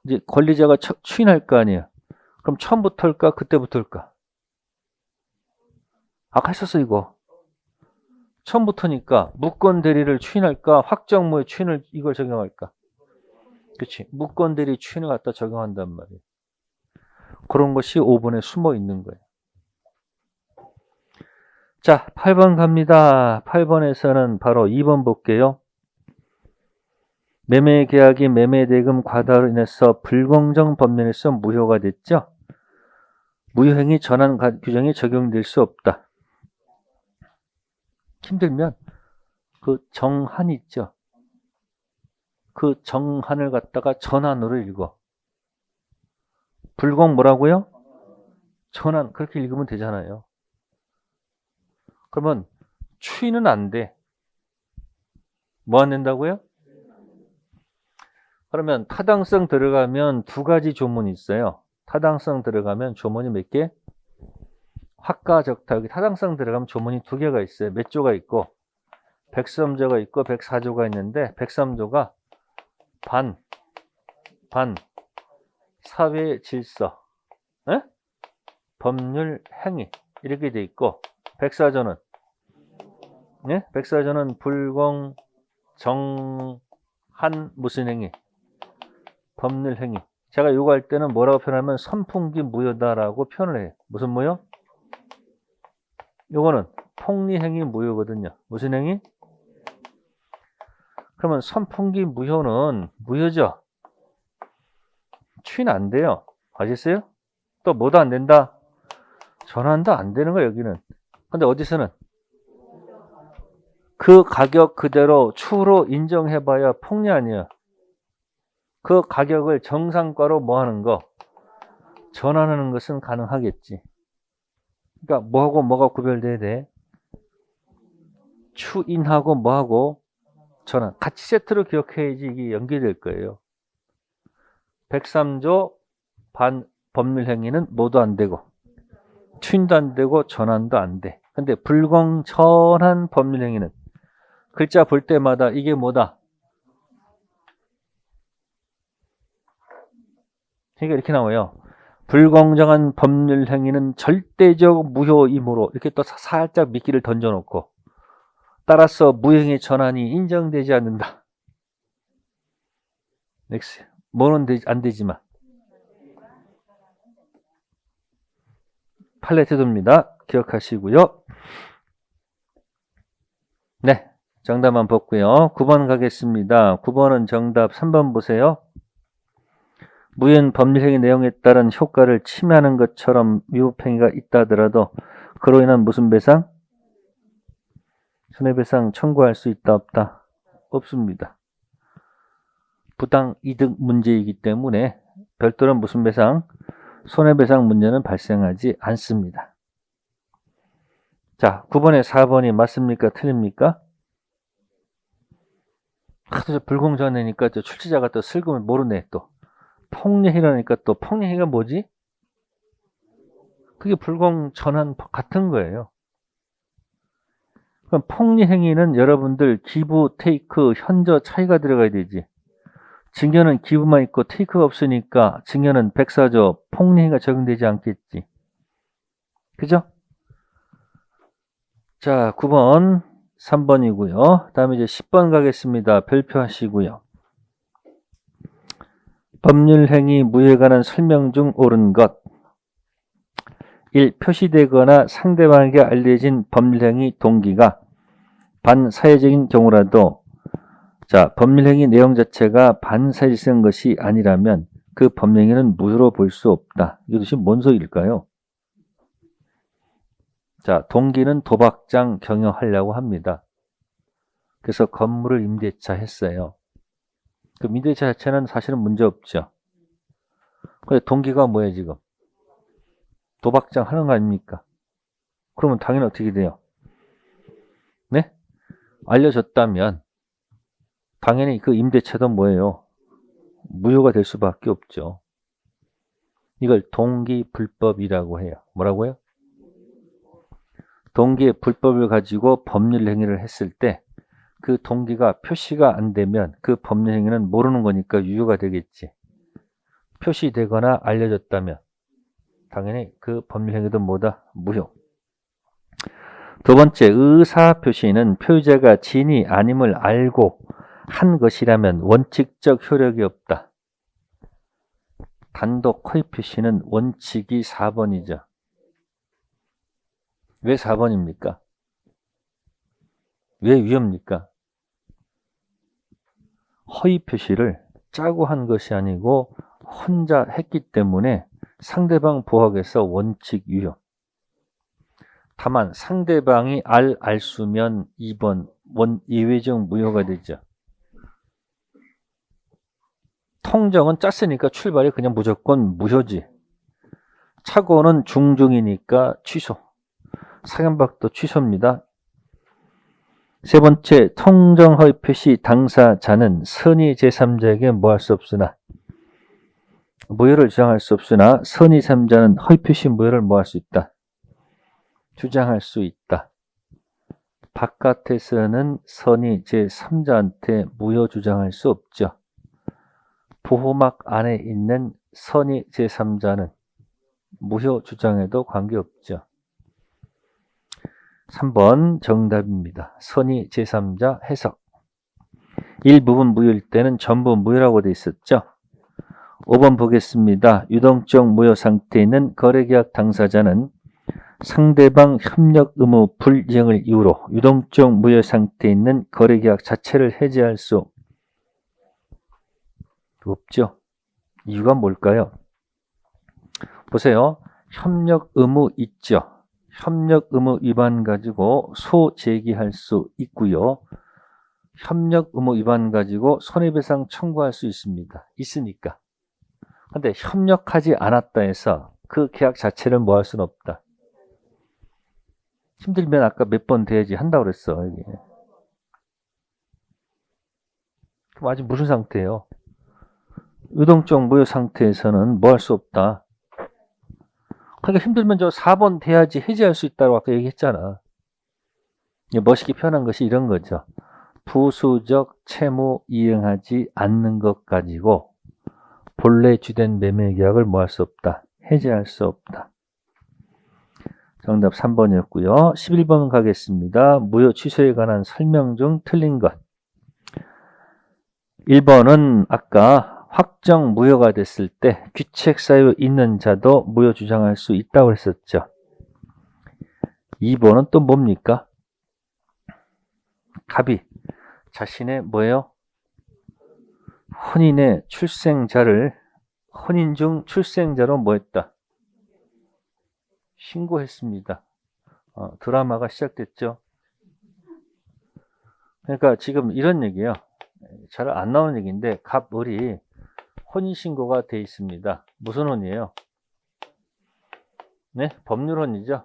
이제 권리자가 추인할 거 아니에요. 그럼 처음부터일까? 그때부터일까? 아까 했었어, 이거. 처음부터니까 무권 대리를 추인할까? 확정무효 추인을 이걸 적용할까? 그렇지. 무권 대리 추인을 갖다 적용한단 말이에요. 그런 것이 5번에 숨어 있는 거예요. 자, 8번 갑니다. 8번에서는 바로 2번 볼게요. 매매 계약이 매매 대금 과다로 인해서 불공정 법률에서 무효가 됐죠. 무효행위 전환 규정이 적용될 수 없다. 힘들면 그 정한 있죠. 그 정한을 갖다가 전환으로 읽어. 불공 뭐라고요? 전환. 그렇게 읽으면 되잖아요. 그러면 추인은 안 돼. 뭐 안 된다고요? 그러면 타당성 들어가면 두 가지 조문이 있어요. 타당성 들어가면 조문이 몇 개? 확가적타. 여기 타당성 들어가면 조문이 두 개가 있어요. 몇 조가 있고 103조가 있고 104조가 있는데 103조가 사회 질서, 에? 법률 행위 이렇게 돼 있고 백사조는 예? 백사조는 불공 정한 무슨 행위? 법률 행위. 제가 요거 할 때는 뭐라고 표현하면 선풍기 무효다라고 표현을 해요. 무슨 무효? 요거는 폭리행위 무효거든요. 무슨 행위? 그러면 선풍기 무효는 무효죠. 추인 안 돼요. 아셨어요? 또 뭐도 안 된다? 전환도 안 되는 거예요, 여기는. 근데 어디서는? 그 가격 그대로 추후로 인정해봐야 폭리 아니야. 그 가격을 정상가로 뭐 하는 거? 전환하는 것은 가능하겠지. 그러니까 뭐하고 뭐가 구별돼야 돼? 추인하고 뭐하고 전환. 같이 세트로 기억해야지 이게 연계될 거예요. 103조 법률행위는 뭐도 안 되고 추인도 안 되고 전환도 안 돼. 근데 불공정한 법률행위는 글자 볼 때마다 이게 뭐다? 그러니까 이렇게 나와요. 불공정한 법률행위는 절대적 무효이므로 이렇게 또 살짝 미끼를 던져놓고 따라서 무효행위 전환이 인정되지 않는다. 넥스. 뭐는 안 되지만 팔레트도입니다. 기억하시고요. 네, 정답만 봤고요. 9번 가겠습니다. 9번은 정답 3번 보세요. 무효한 법률행위 내용에 따른 효과를 침해하는 것처럼 위법행위가 있다 하더라도 그로 인한 무슨 배상? 손해배상 청구할 수 있다 없다? 없습니다. 부당 이득 문제이기 때문에 별도로 무슨 배상? 손해배상 문제는 발생하지 않습니다. 자, 9번에 4번이 맞습니까? 틀립니까? 하도 불공정하니까 또 출제자가 또 슬금을 모르네 또. 폭리행위라니까 또 폭리행위가 뭐지? 그게 불공전환 같은 거예요. 그럼 폭리행위는 여러분들 기부, 테이크, 현저 차이가 들어가야 되지. 증여는 기부만 있고 테이크가 없으니까 증여는 백사조 폭리행위가 적용되지 않겠지. 그죠? 자, 9번, 3번이고요. 다음에 이제 10번 가겠습니다. 별표하시고요. 법률행위 무효에 관한 설명 중 옳은 것. 1. 표시되거나 상대방에게 알려진 법률행위 동기가 반사회적인 경우라도 자, 법률행위 내용 자체가 반사회적인 것이 아니라면 그 법률행위는 무효로 볼 수 없다. 이것이 뭔 소리일까요? 자, 동기는 도박장 경영하려고 합니다. 그래서 건물을 임대차 했어요. 그 임대차 자체는 사실은 문제 없죠. 근데 동기가 뭐예요, 지금? 도박장 하는 거 아닙니까? 그러면 당연히 어떻게 돼요? 네? 알려졌다면 당연히 그 임대차도 뭐예요? 무효가 될 수밖에 없죠. 이걸 동기불법이라고 해요. 뭐라고요? 동기의 불법을 가지고 법률 행위를 했을 때 그 동기가 표시가 안 되면 그 법률 행위는 모르는 거니까 유효가 되겠지. 표시되거나 알려졌다면 당연히 그 법률 행위도 뭐다? 무효. 두 번째, 의사 표시는 표의자가 진이 아님을 알고 한 것이라면 원칙적 효력이 없다. 단독 허위 표시는 원칙이 4번이죠. 왜 4번입니까? 왜 위험입니까? 허위 표시를 짜고 한 것이 아니고 혼자 했기 때문에 상대방 보호하기위해서 원칙 유효. 다만 상대방이 알수면 2번 예외적 무효가 되죠. 통정은 짰으니까 출발이 그냥 무조건 무효지. 착오는 중중이니까 취소. 사견박도 취소입니다. 세 번째, 통정 허위 표시 당사자는 선의 제3자에게 뭐 할 수 없으나 무효를 주장할 수 없으나 선의 제3자는 허위 표시 무효를 뭐 할 수 있다. 주장할 수 있다. 바깥에서는 선의 제3자한테 무효 주장할 수 없죠. 보호막 안에 있는 선의 제3자는 무효 주장에도 관계없죠. 3번 정답입니다. 선의 제3자 해석. 일부분 무효일 때는 전부 무효라고 돼 있었죠. 5번 보겠습니다. 유동적 무효 상태에 있는 거래계약 당사자는 상대방 협력 의무 불이행을 이유로 유동적 무효 상태에 있는 거래계약 자체를 해지할 수 없죠. 이유가 뭘까요? 보세요. 협력 의무 있죠. 협력 의무 위반 가지고 소제기할 수 있고요. 협력 의무 위반 가지고 손해배상 청구할 수 있습니다. 있으니까. 근데 협력하지 않았다 해서 그 계약 자체를 뭐 할 수는 없다. 힘들면 아까 몇 번 돼야지 한다고 그랬어. 이게. 그럼 아직 무슨 상태예요? 유동적 무효 상태에서는 뭐 할 수 없다. 그러니까 힘들면 저 4번 돼야지 해지할 수 있다고 아까 얘기했잖아. 멋있게 표현한 것이 이런 거죠. 부수적 채무 이행하지 않는 것 가지고 본래 주된 매매 계약을 뭐 할 수 없다. 해지할 수 없다. 정답 3번이었고요. 11번 가겠습니다. 무효 취소에 관한 설명 중 틀린 것. 1번은 아까 확정 무효가 됐을 때 귀책 사유 있는 자도 무효 주장할 수 있다고 했었죠. 2번은 또 뭡니까? 갑이 자신의 뭐예요? 혼인의 출생자를 혼인 중 출생자로 뭐 했다? 신고했습니다. 드라마가 시작됐죠. 그러니까 지금 이런 얘기예요. 잘 안 나오는 얘기인데 갑을이 혼인신고가 돼 있습니다. 무슨 혼이에요? 네, 법률혼이죠.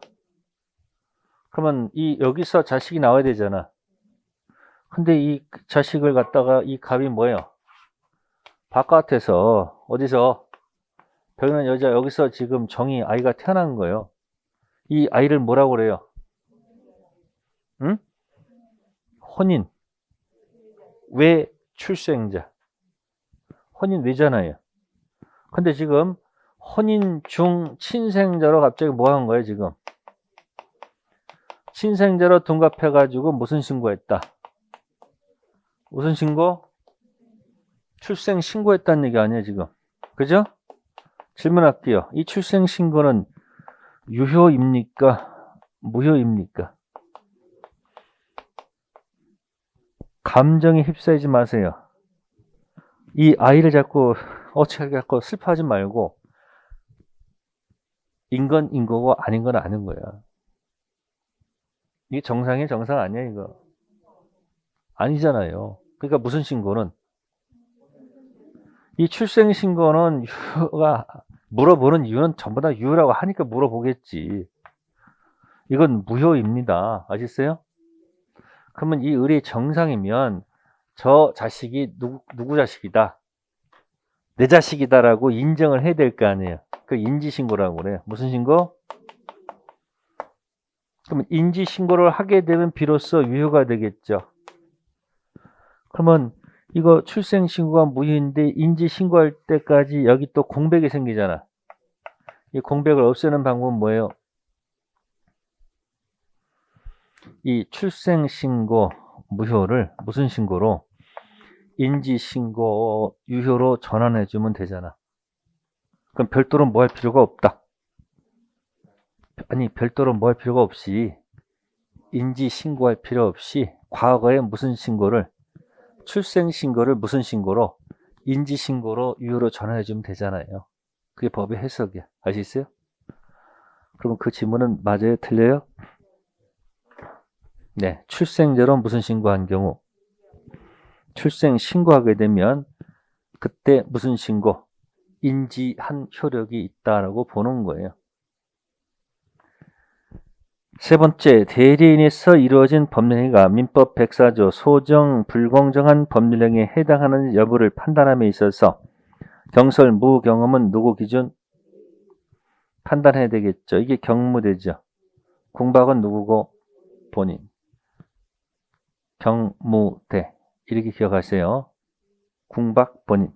그러면 여기서 자식이 나와야 되잖아. 근데 이 자식을 갖다가 이 갑이 뭐예요? 바깥에서 어디서 벽난 여자 여기서 지금 정이 아이가 태어난 거예요. 이 아이를 뭐라고 그래요? 응? 혼인 외 출생자. 혼인 외잖아요. 근데 지금 혼인 중 친생자로 갑자기 뭐 한 거예요, 지금? 친생자로 둔갑해가지고 무슨 신고했다? 무슨 신고? 출생 신고했다는 얘기 아니에요, 지금. 그죠? 질문할게요. 이 출생 신고는 유효입니까? 무효입니까? 감정에 휩싸이지 마세요. 이 아이를 자꾸 어떻게 갖고 슬퍼하지 말고 인건 인거고 아닌 건 아닌 거야. 이게 정상이에요? 정상 아니야 이거? 아니잖아요. 그러니까 무슨 신고는 이 출생 신고는 유효가 물어보는 이유는 전부 다 유효라고 하니까 물어보겠지. 이건 무효입니다. 아셨어요? 그러면 이 을이 정상이면 저 자식이 누구 자식이다. 내 자식이다라고 인정을 해야 될 거 아니에요. 그 인지신고라고 그래요. 무슨 신고? 그러면 인지신고를 하게 되면 비로소 유효가 되겠죠. 그러면 이거 출생신고가 무효인데 인지신고할 때까지 여기 또 공백이 생기잖아. 이 공백을 없애는 방법은 뭐예요? 이 출생신고 무효를 무슨 신고로? 인지신고 유효로 전환해주면 되잖아. 그럼 별도로 뭐 할 필요가 없다. 아니 별도로 뭐 할 필요가 없이 인지신고할 필요 없이 과거에 무슨 신고를 출생신고를 무슨 신고로? 인지신고로 유효로 전환해주면 되잖아요. 그게 법의 해석이야. 아시겠어요? 그러면 그 지문은 맞아요? 틀려요? 네. 출생자로 무슨 신고한 경우? 출생 신고하게 되면 그때 무슨 신고? 인지한 효력이 있다라고 보는 거예요. 세 번째, 대리인에서 이루어진 법률행위가 민법 104조 소정 불공정한 법률행위에 해당하는 여부를 판단함에 있어서 경설 무경험은 누구 기준? 판단해야 되겠죠. 이게 경무대죠. 공박은 누구고? 본인. 경무대. 이렇게 기억하세요. 궁박 본인.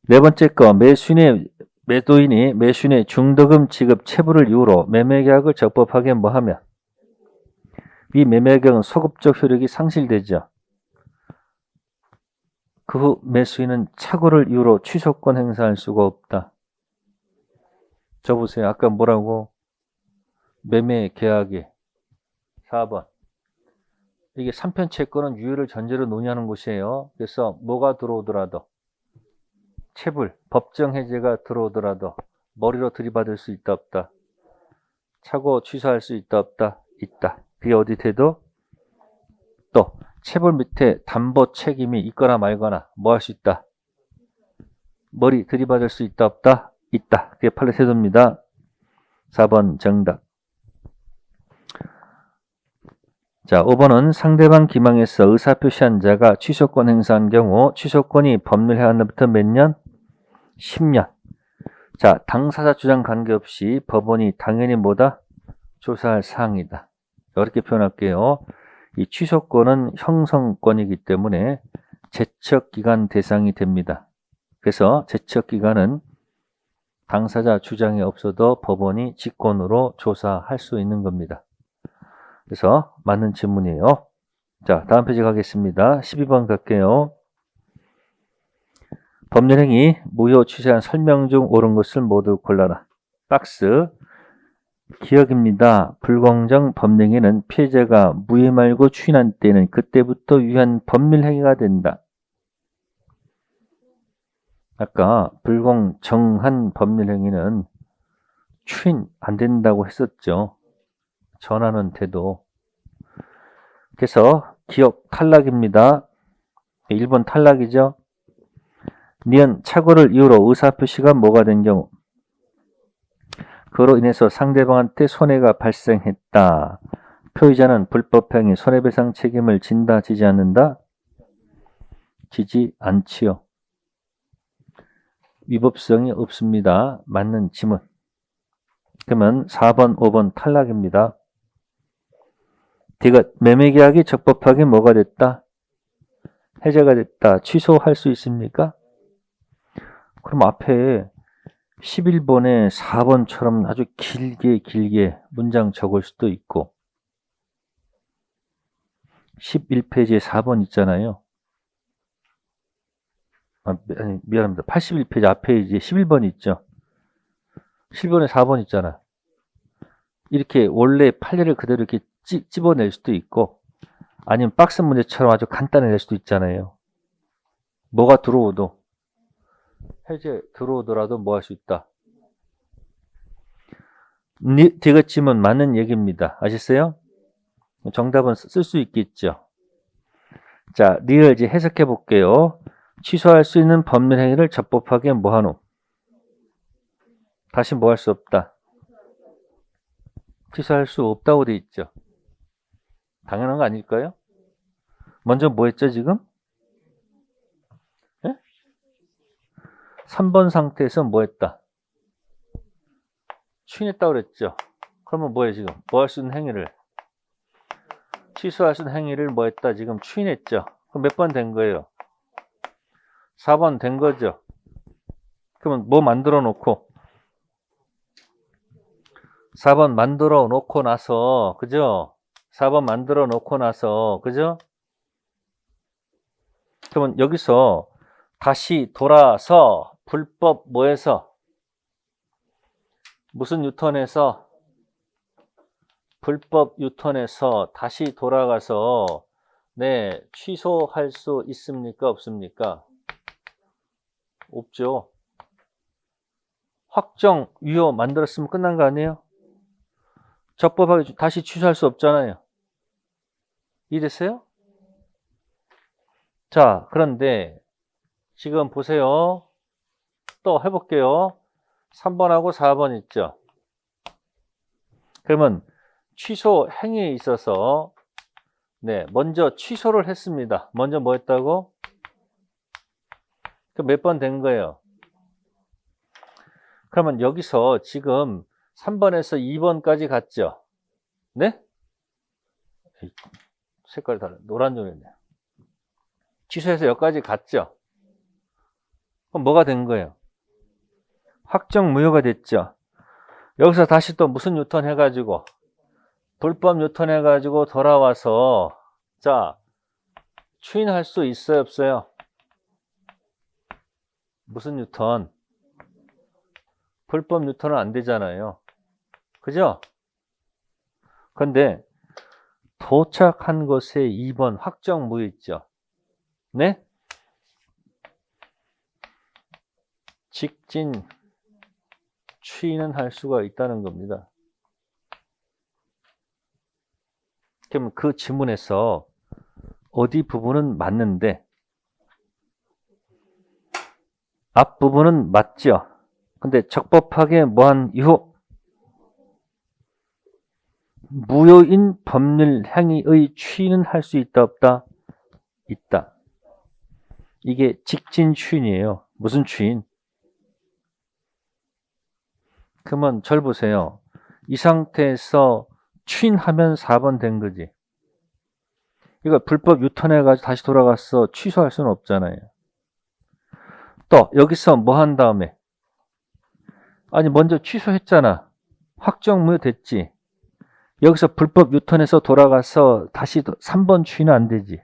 네 번째 거, 매수인의 매도인이 매수인의 중도금 지급 체불을 이유로 매매계약을 적법하게 뭐하면 이 매매계약은 소급적 효력이 상실되죠. 그 후 매수인은 착오를 이유로 취소권 행사할 수가 없다. 저 보세요. 아까 뭐라고? 매매계약이 4번. 이게 3편 채권은 유효를 전제로 논의하는 곳이에요. 그래서 뭐가 들어오더라도 체불, 법정 해제가 들어오더라도 머리로 들이받을 수 있다 없다. 착오 취소할 수 있다 없다. 있다. 그게 어디 돼도 또 체불 밑에 담보 책임이 있거나 말거나 뭐 할 수 있다. 머리 들이받을 수 있다 없다. 있다. 그게 판례 태도입니다. 4번 정답. 자, 5번은 상대방 기망에서 의사표시한 자가 취소권 행사한 경우 취소권이 법률 해안으로부터 몇 년? 10년. 자, 당사자 주장 관계없이 법원이 당연히 뭐다? 조사할 사항이다. 이렇게 표현할게요. 이 취소권은 형성권이기 때문에 제척기간 대상이 됩니다. 그래서 제척기간은 당사자 주장이 없어도 법원이 직권으로 조사할 수 있는 겁니다. 그래서 맞는 질문이에요. 자, 다음 페이지 가겠습니다. 12번 갈게요. 법률행위 무효 취소한 설명 중 옳은 것을 모두 골라라. 박스. 기억입니다. 불공정 법령에는 피해자가 무효 말고 추인한 때는 그때부터 유효한 법률행위가 된다. 아까 불공정한 법률행위는 추인 안 된다고 했었죠. 전하는 태도. 그래서 기억 탈락입니다. 1번 탈락이죠. 니은 착오를 이유로 의사표시가 뭐가 된 경우 그로 인해서 상대방한테 손해가 발생했다. 표의자는 불법행위 손해배상 책임을 진다 지지 않는다? 지지 않지요. 위법성이 없습니다. 맞는 지문. 그러면 4번, 5번 탈락입니다. 디귿 매매계약이 적법하게 뭐가 됐다? 해제가 됐다. 취소할 수 있습니까? 그럼 앞에 11번에 4번처럼 아주 길게 문장 적을 수도 있고 11페이지에 4번 있잖아요. 아니, 미안합니다. 81페이지 앞에 이제 11번 있죠. 11번에 4번 있잖아. 이렇게 원래 판례를 그대로 이렇게 집어낼 수도 있고 아니면 박스 문제처럼 아주 간단히 낼 수도 있잖아요. 뭐가 들어오도 해제 들어오더라도 뭐 할 수 있다. 디귿찜은 맞는 얘기입니다. 아셨어요? 정답은 쓸 수 있겠죠. 자, 리을 이제 해석해 볼게요. 취소할 수 있는 법률 행위를 적법하게 뭐하노? 다시 뭐 할 수 없다. 취소할 수 없다고 돼 있죠. 당연한 거 아닐까요? 먼저 뭐 했죠 지금? 예? 3번 상태에서 뭐 했다? 추인했다고 그랬죠. 그러면 뭐해 지금? 뭐 할 수 있는 행위를? 취소할 수 있는 행위를 뭐 했다? 지금 추인했죠. 그럼 몇 번 된 거예요? 4번 된 거죠. 그러면 뭐 만들어 놓고 4번 만들어 놓고 나서 그죠? 4번 만들어 놓고 나서 그죠? 그러면 여기서 다시 돌아서 불법 뭐해서 무슨 유턴에서 불법 유턴에서 다시 돌아가서 네 취소할 수 있습니까? 없습니까? 없죠. 확정 유효 만들었으면 끝난 거 아니에요? 적법하게 다시 취소할 수 없잖아요. 이해됐어요? 자, 그런데 지금 보세요. 또 해볼게요. 3번하고 4번 있죠. 그러면 취소 행위에 있어서 네, 먼저 취소를 했습니다. 먼저 뭐 했다고? 몇 번 된 거예요? 그러면 여기서 지금 3번에서 2번까지 갔죠? 네? 색깔이 달라. 노란 종이네. 취소해서 여기까지 갔죠? 그럼 뭐가 된 거예요? 확정 무효가 됐죠. 여기서 다시 또 무슨 유턴 해가지고 불법 유턴 해가지고 돌아와서 자 추인할 수 있어요 없어요? 무슨 유턴? 불법 유턴은 안 되잖아요. 그죠? 근데 도착한 곳에 2번 확정 무효 있죠. 네? 직진 추인은 할 수가 있다는 겁니다. 그럼 그 지문에서 어디 부분은 맞는데 앞부분은 맞죠. 근데 적법하게 뭐한 이후 무효인 법률 행위의 추인은 할 수 있다 없다? 있다. 이게 직진 추인이에요. 무슨 추인? 그러면 절 보세요. 이 상태에서 추인하면 4번 된 거지. 이거 불법 유턴해가지고 다시 돌아가서 취소할 수는 없잖아요. 또 여기서 뭐 한 다음에 아니 먼저 취소했잖아. 확정 무효 됐지. 여기서 불법 유턴해서 돌아가서 다시 3번 추인은 안 되지.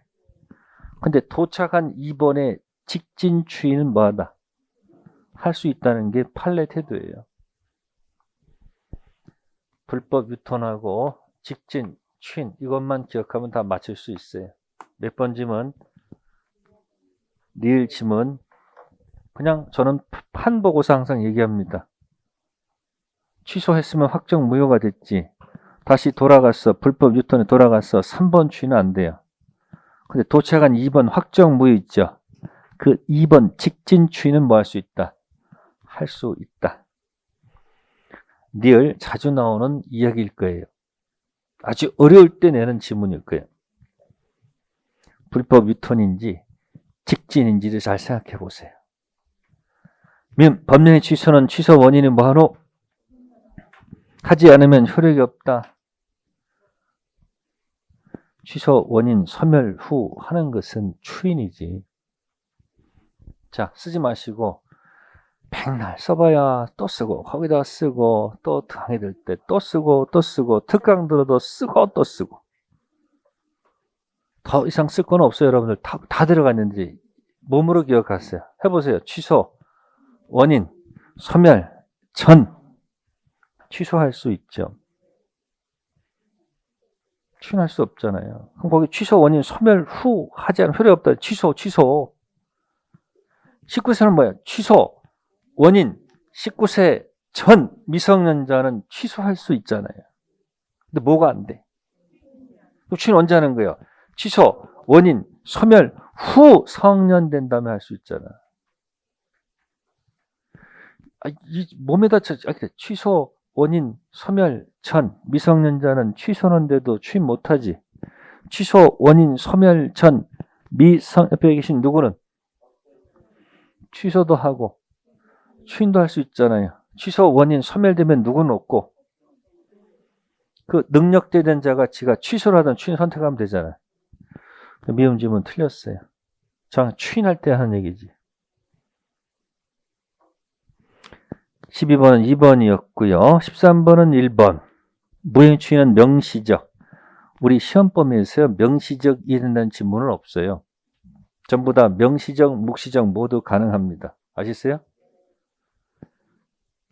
근데 도착한 2번의 직진 추인은 뭐하다? 할 수 있다는 게 판례 태도예요. 불법 유턴하고 직진, 추인 이것만 기억하면 다 맞출 수 있어요. 몇 번 지문, 리을 지문 그냥 저는 판 보고서 항상 얘기합니다. 취소했으면 확정 무효가 됐지. 다시 돌아가서 불법 유턴에 돌아가서 3번 추인은 안 돼요. 근데 도착한 2번 확정 무효 있죠. 그 2번 직진 추인은 뭐 할 수 있다? 할 수 있다. 리얼 자주 나오는 이야기일 거예요. 아주 어려울 때 내는 지문일 거예요. 불법 유턴인지 직진인지를 잘 생각해 보세요. 법령의 취소는 취소 원인이 뭐하노? 하지 않으면 효력이 없다. 취소 원인 소멸 후 하는 것은 추인이지. 자, 쓰지 마시고 백날 써봐야 또 쓰고 거기다 쓰고 또 강의 들 때 또 쓰고 또 쓰고 특강 들어도 쓰고 또 쓰고 더 이상 쓸 건 없어요. 여러분들 다 들어가 있는지 몸으로 기억하세요. 해보세요. 취소 원인 소멸 전 취소할 수 있죠. 추인할 수 없잖아요. 그럼 거기 취소 원인 소멸 후 하지 않으면 효력 없다. 취소 19세는 뭐야? 취소 원인 19세 전 미성년자는 취소할 수 있잖아요. 근데 뭐가 안 돼? 추인 언제 하는 거예요? 취소 원인 소멸 후 성년 된 다음에 할 수 있잖아. 이 몸에다 취소 원인 소멸 전 미성년자는 취소는 돼도 추인 못하지. 취소 원인 소멸 전 옆에 계신 누구는 취소도 하고 추인도 할 수 있잖아요. 취소 원인 소멸되면 누구는 없고 그 능력되던 자가 지가 취소를 하든 추인 선택하면 되잖아요. 미음지문 틀렸어요. 저 추인할 때 하는 얘기지. 12번은 2번이었고요. 13번은 1번. 무행추인은 명시적. 우리 시험범위에서 명시적 이해된다는 지문은 없어요. 전부 다 명시적, 묵시적 모두 가능합니다. 아시겠어요?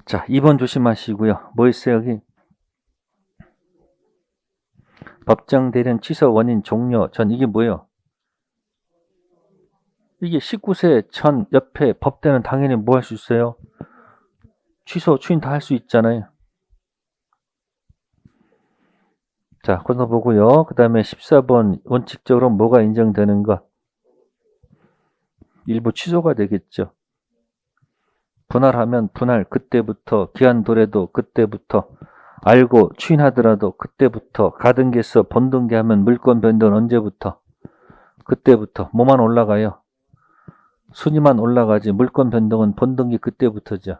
자, 2번 조심하시고요. 뭐 있어요, 여기? 법정 대련 취소 원인 종료 전 이게 뭐예요? 이게 19세 전 옆에 법대는 당연히 뭐 할 수 있어요? 취소, 추인 다 할 수 있잖아요. 자, 건너보고요. 그 다음에 14번 원칙적으로 뭐가 인정되는 것? 일부 취소가 되겠죠. 분할하면 분할 그때부터 기한도래도 그때부터 알고 추인하더라도 그때부터 가등기에서 번등기하면 물권 변동은 언제부터? 그때부터. 뭐만 올라가요? 순위만 올라가지 물권 변동은 번등기 그때부터죠.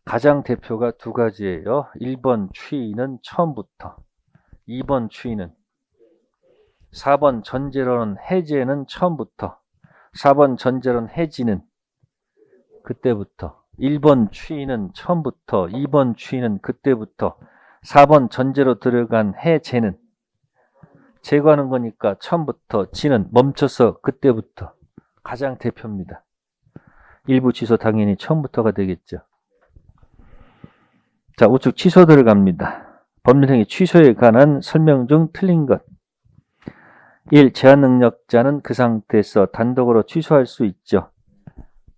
가장 대표가 두 가지예요. 1번 추인은 처음부터 2번 추인은 4번 전제로는 해제는 처음부터 4번 전제로는 해지는 그때부터 1번 추인은 처음부터, 2번 추인은 그때부터, 4번 전제로 들어간 해제는 제거하는 거니까 처음부터, 지는 멈춰서 그때부터 가장 대표입니다. 일부 취소 당연히 처음부터가 되겠죠. 자, 우측 취소 들어갑니다. 법률행위 취소에 관한 설명 중 틀린 것. 1. 제한 능력자는 그 상태에서 단독으로 취소할 수 있죠.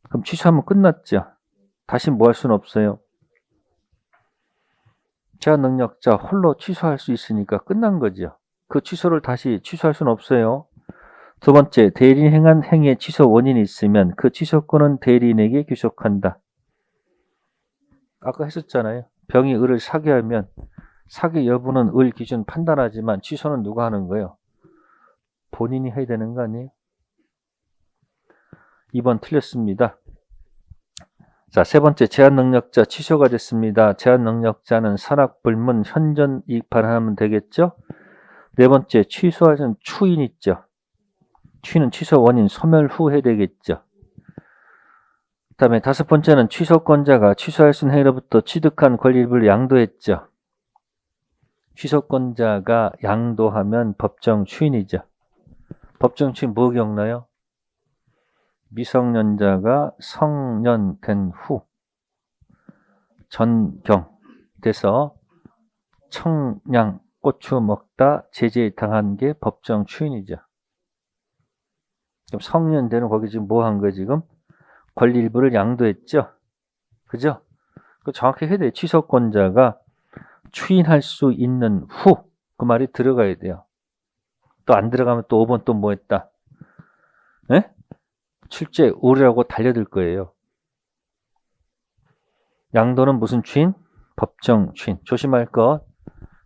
그럼 취소하면 끝났죠. 다시 뭐 할 수는 없어요. 제한 능력자 홀로 취소할 수 있으니까 끝난 거죠. 그 취소를 다시 취소할 수는 없어요. 두 번째, 대리인이 행한 행위의 취소 원인이 있으면 그 취소권은 대리인에게 귀속한다. 아까 했었잖아요. 병이 을을 사게 하면 사기 여부는 을 기준 판단하지만 취소는 누가 하는 거예요? 본인이 해야 되는 거 아니에요? 2번 틀렸습니다. 자, 세 번째, 제한 능력자 취소가 됐습니다. 제한 능력자는 선악불문 현전이익 발행하면 되겠죠? 네 번째, 취소하는 추인 있죠? 추인은 취소 원인 소멸 후 해야 되겠죠? 그 다음에 다섯 번째는 취소권자가 취소할 수 있는 행위로부터 취득한 권리를 양도했죠? 취소권자가 양도하면 법정 추인이죠. 법정 추인 뭐 기억나요? 미성년자가 성년된 후 전경 돼서 청량 고추 먹다 제재 당한 게 법정 추인이죠. 그럼 성년되는 거기 지금 뭐 한 거예요? 지금 권리 일부를 양도했죠. 그죠? 그 정확히 해야 돼요. 취소권자가 추인할 수 있는 후 그 말이 들어가야 돼요. 또 안 들어가면 또 5번 또 뭐 했다? 네? 출제 오류라고 달려들 거예요. 양도는 무슨 추인? 법정 추인. 조심할 것.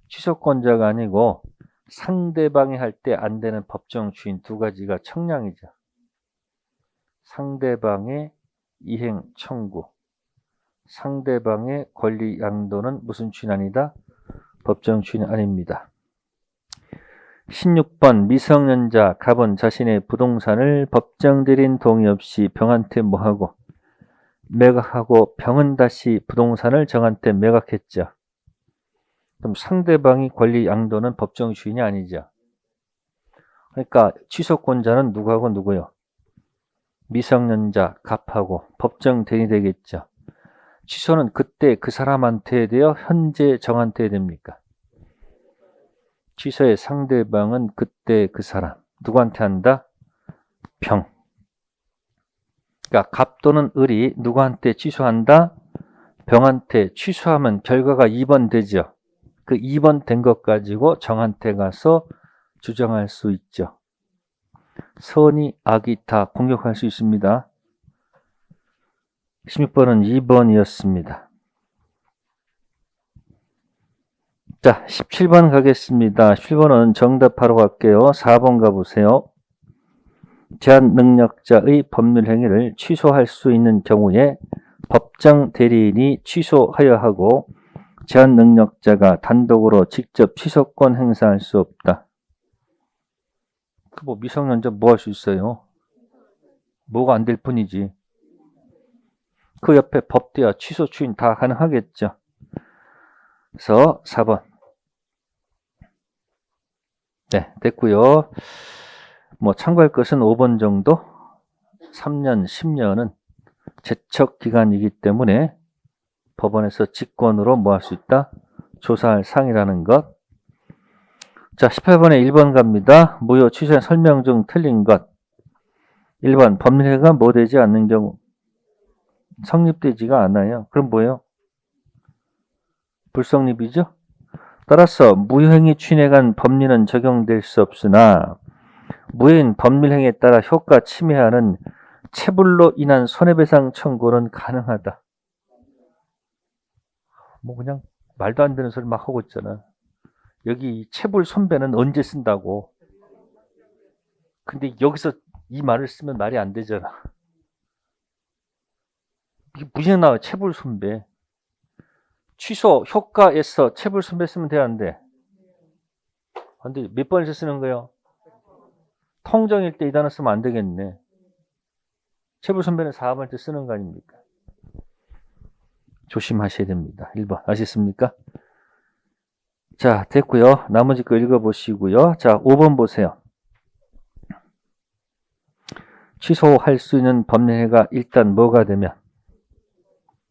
취소권자가 아니고 상대방이 할 때 안 되는 법정 추인 두 가지가 청량이죠. 상대방의 이행 청구. 상대방의 권리 양도는 무슨 추인 아니다? 법정 추인 아닙니다. 16번 미성년자 갑은 자신의 부동산을 법정 대리인 동의 없이 병한테 뭐하고 매각하고 병은 다시 부동산을 정한테 매각했죠. 그럼 상대방이 권리 양도는 법정 주인이 아니죠. 그러니까 취소권자는 누구하고 누구요? 미성년자 갑하고 법정 대리인이 되겠죠. 취소는 그때 그 사람한테 돼요? 현재 정한테 됩니까? 취소의 상대방은 그때 그 사람. 누구한테 한다? 병. 그러니까 갑 또는 을이 누구한테 취소한다? 병한테 취소하면 결과가 2번 되죠. 그 2번 된 것 가지고 정한테 가서 주장할 수 있죠. 선의, 악이 다 공격할 수 있습니다. 16번은 2번이었습니다. 자, 17번 가겠습니다. 17번은 정답하러 갈게요. 4번 가보세요. 제한 능력자의 법률 행위를 취소할 수 있는 경우에 법정 대리인이 취소하여야 하고 제한 능력자가 단독으로 직접 취소권 행사할 수 없다. 그 뭐 미성년자 뭐 할 수 있어요? 뭐가 안 될 뿐이지. 그 옆에 법대와 취소 추인 다 가능하겠죠. 그래서 4번. 네, 됐고요. 뭐 참고할 것은 5번 정도, 3년, 10년은 제척 기간이기 때문에 법원에서 직권으로 뭐 할 수 있다? 조사할 사항이라는 것. 자, 18번에 1번 갑니다. 무효 취소의 설명 중 틀린 것. 1번 법률행위가 뭐 되지 않는 경우 성립되지가 않아요. 그럼 뭐예요? 불성립이죠? 따라서 무효행위 추인에 관 법리는 적용될 수 없으나 무효인 법률행위에 따라 효과 침해하는 체불로 인한 손해배상 청구는 가능하다. 뭐 그냥 말도 안 되는 소리 막 하고 있잖아. 여기 체불 손배는 언제 쓴다고. 근데 여기서 이 말을 쓰면 말이 안 되잖아. 이게 무슨 나와요? 체불 손배. 취소 효과에서 체불 손배 쓰면 돼야 안 돼? 근데 몇 번에서 쓰는 거예요? 통정일 때 이 단어 쓰면 안 되겠네. 체불 손배는 4번일 때 쓰는 거 아닙니까? 조심하셔야 됩니다. 1번 아셨습니까? 자, 됐고요. 나머지 거 읽어보시고요. 자, 5번 보세요. 취소할 수 있는 법률행위가 일단 뭐가 되면,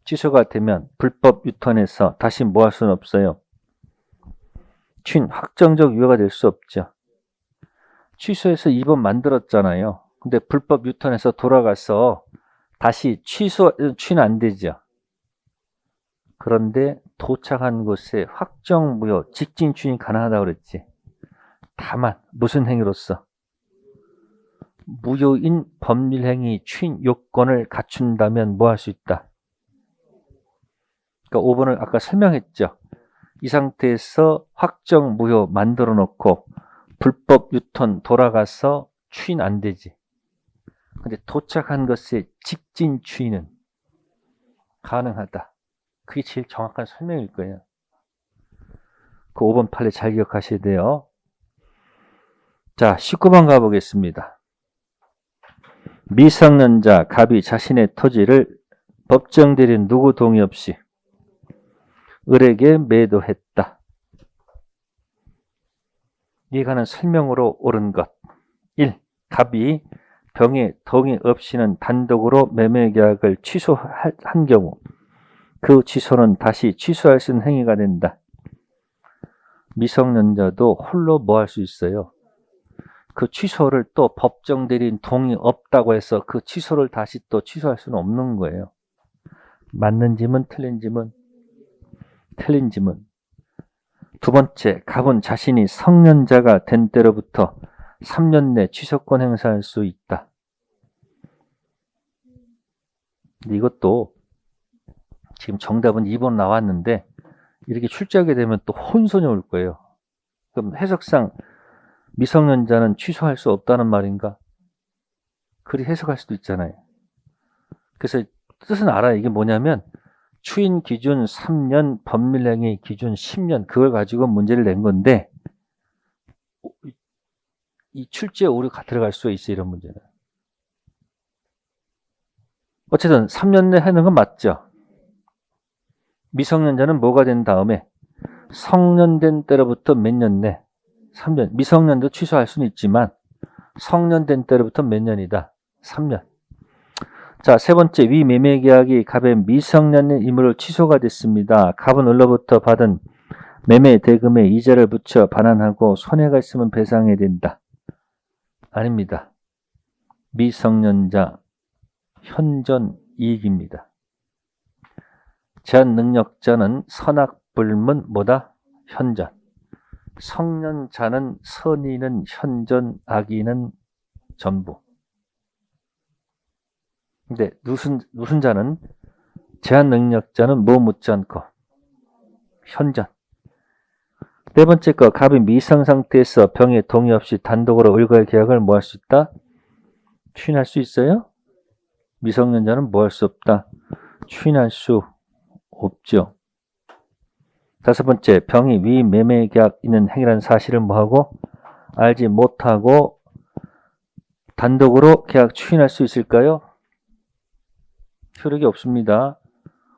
취소가 되면 불법 유턴해서 다시 뭐 할 수는 없어요. 추인, 확정적 유효가 될 수 없죠. 취소해서 2번 만들었잖아요. 근데 불법 유턴해서 돌아가서 다시 추인 안 되죠. 그런데 도착한 곳에 확정 무효, 직진 추인이 가능하다고 그랬지. 다만 무슨 행위로서? 무효인 법률행위 추인 요건을 갖춘다면 뭐 할 수 있다? 그러니까 5번을 아까 설명했죠. 이 상태에서 확정 무효 만들어 놓고 불법 유턴 돌아가서 추인 안 되지. 근데 도착한 것의 직진 추인은 가능하다. 그게 제일 정확한 설명일 거예요. 그 5번 판례 잘 기억하셔야 돼요. 자, 19번 가보겠습니다. 미성년자 갑이 자신의 토지를 법정 대리인 누구 동의 없이 을에게 매도했다. 이에 관한 설명으로 옳은 것. 1. 갑이 병의 동의 없이는 단독으로 매매 계약을 취소한 경우 그 취소는 다시 취소할 수 있는 행위가 된다. 미성년자도 홀로 뭐 할 수 있어요? 그 취소를 또 법정 대리인 동의 없다고 해서 그 취소를 다시 또 취소할 수는 없는 거예요. 맞는 짐은 틀린 짐은? 틀린 짐은. 두 번째, 갑은 자신이 성년자가 된 때로부터 3년 내 취소권 행사할 수 있다. 이것도 지금 정답은 2번 나왔는데 이렇게 출제하게 되면 또 혼선이 올 거예요. 그럼 해석상 미성년자는 취소할 수 없다는 말인가? 그리 해석할 수도 있잖아요. 그래서 뜻은 알아요. 이게 뭐냐면 추인 기준 3년, 법률행위 기준 10년 그걸 가지고 문제를 낸 건데 이 출제에 오류가 들어갈 수 있어요. 이런 문제는. 어쨌든 3년 내 하는 건 맞죠. 미성년자는 뭐가 된 다음에 성년된 때로부터 몇 년 내? 3년. 미성년도 취소할 수는 있지만 성년된 때로부터 몇 년이다? 3년. 자, 세 번째, 위 매매 계약이 갑의 미성년의 임으로 취소가 됐습니다. 갑은 을로부터 받은 매매 대금에 이자를 붙여 반환하고 손해가 있으면 배상해야 된다. 아닙니다. 미성년자 현존 이익입니다. 제한 능력자는 선악불문 뭐다? 현존. 성년자는 선의는 현존, 악의는 전부. 근데 무슨 자는? 제한 능력자는 뭐 묻지 않고 현존. 네 번째 거, 갑이 미성 상태에서 병의 동의 없이 단독으로 을과의 계약을 뭐 할 수 있다? 추인할 수 있어요? 미성년자는 뭐 할 수 없다? 추인할 수 없죠. 다섯 번째, 병이 위 매매 계약 있는 행위라는 사실을 뭐하고? 알지 못하고 단독으로 계약 추인할 수 있을까요? 효력이 없습니다.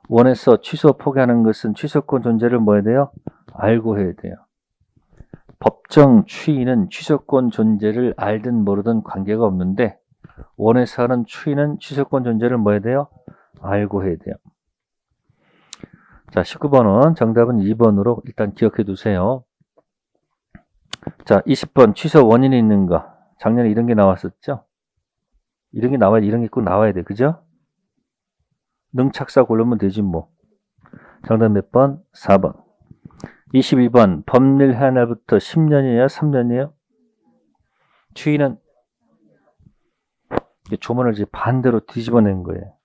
원해서 취소 포기하는 것은 취소권 존재를 뭐 해야 돼요? 알고 해야 돼요. 법정 추인은 취소권 존재를 알든 모르든 관계가 없는데 원해서 하는 추인은 취소권 존재를 뭐 해야 돼요? 알고 해야 돼요. 자, 19번은 정답은 2번으로 일단 기억해 두세요. 자, 20번 취소 원인이 있는 거. 작년에 이런 게 나왔었죠? 이런 게 나와야 돼. 이런 게 꼭 나와야 돼. 그죠? 능착사 고르면 되지 뭐. 정답 몇 번? 4번. 22번 법률 하나부터 10년이에요? 3년이에요? 추인은 조문을 이제 반대로 뒤집어낸 거예요.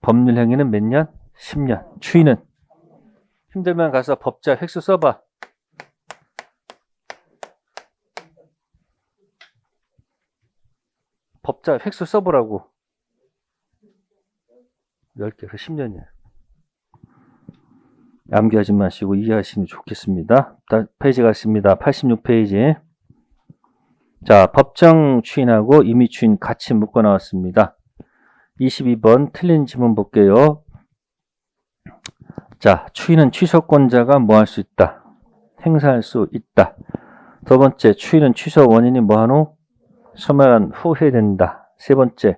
법률 행위는 몇 년? 10년. 추인은 힘들면 가서 법자 획수 써봐. 법자 획수 써보라고. 10개에서 10년이야. 암기하지 마시고 이해하시면 좋겠습니다. 페이지 갔습니다. 86페이지. 자, 법정 추인하고 임의 추인 같이 묶어 나왔습니다. 22번 틀린 지문 볼게요. 자, 추인은 취소권자가 뭐 할 수 있다? 행사할 수 있다. 두 번째, 추인은 취소 원인이 뭐하노? 소멸한 후 해된다. 세 번째,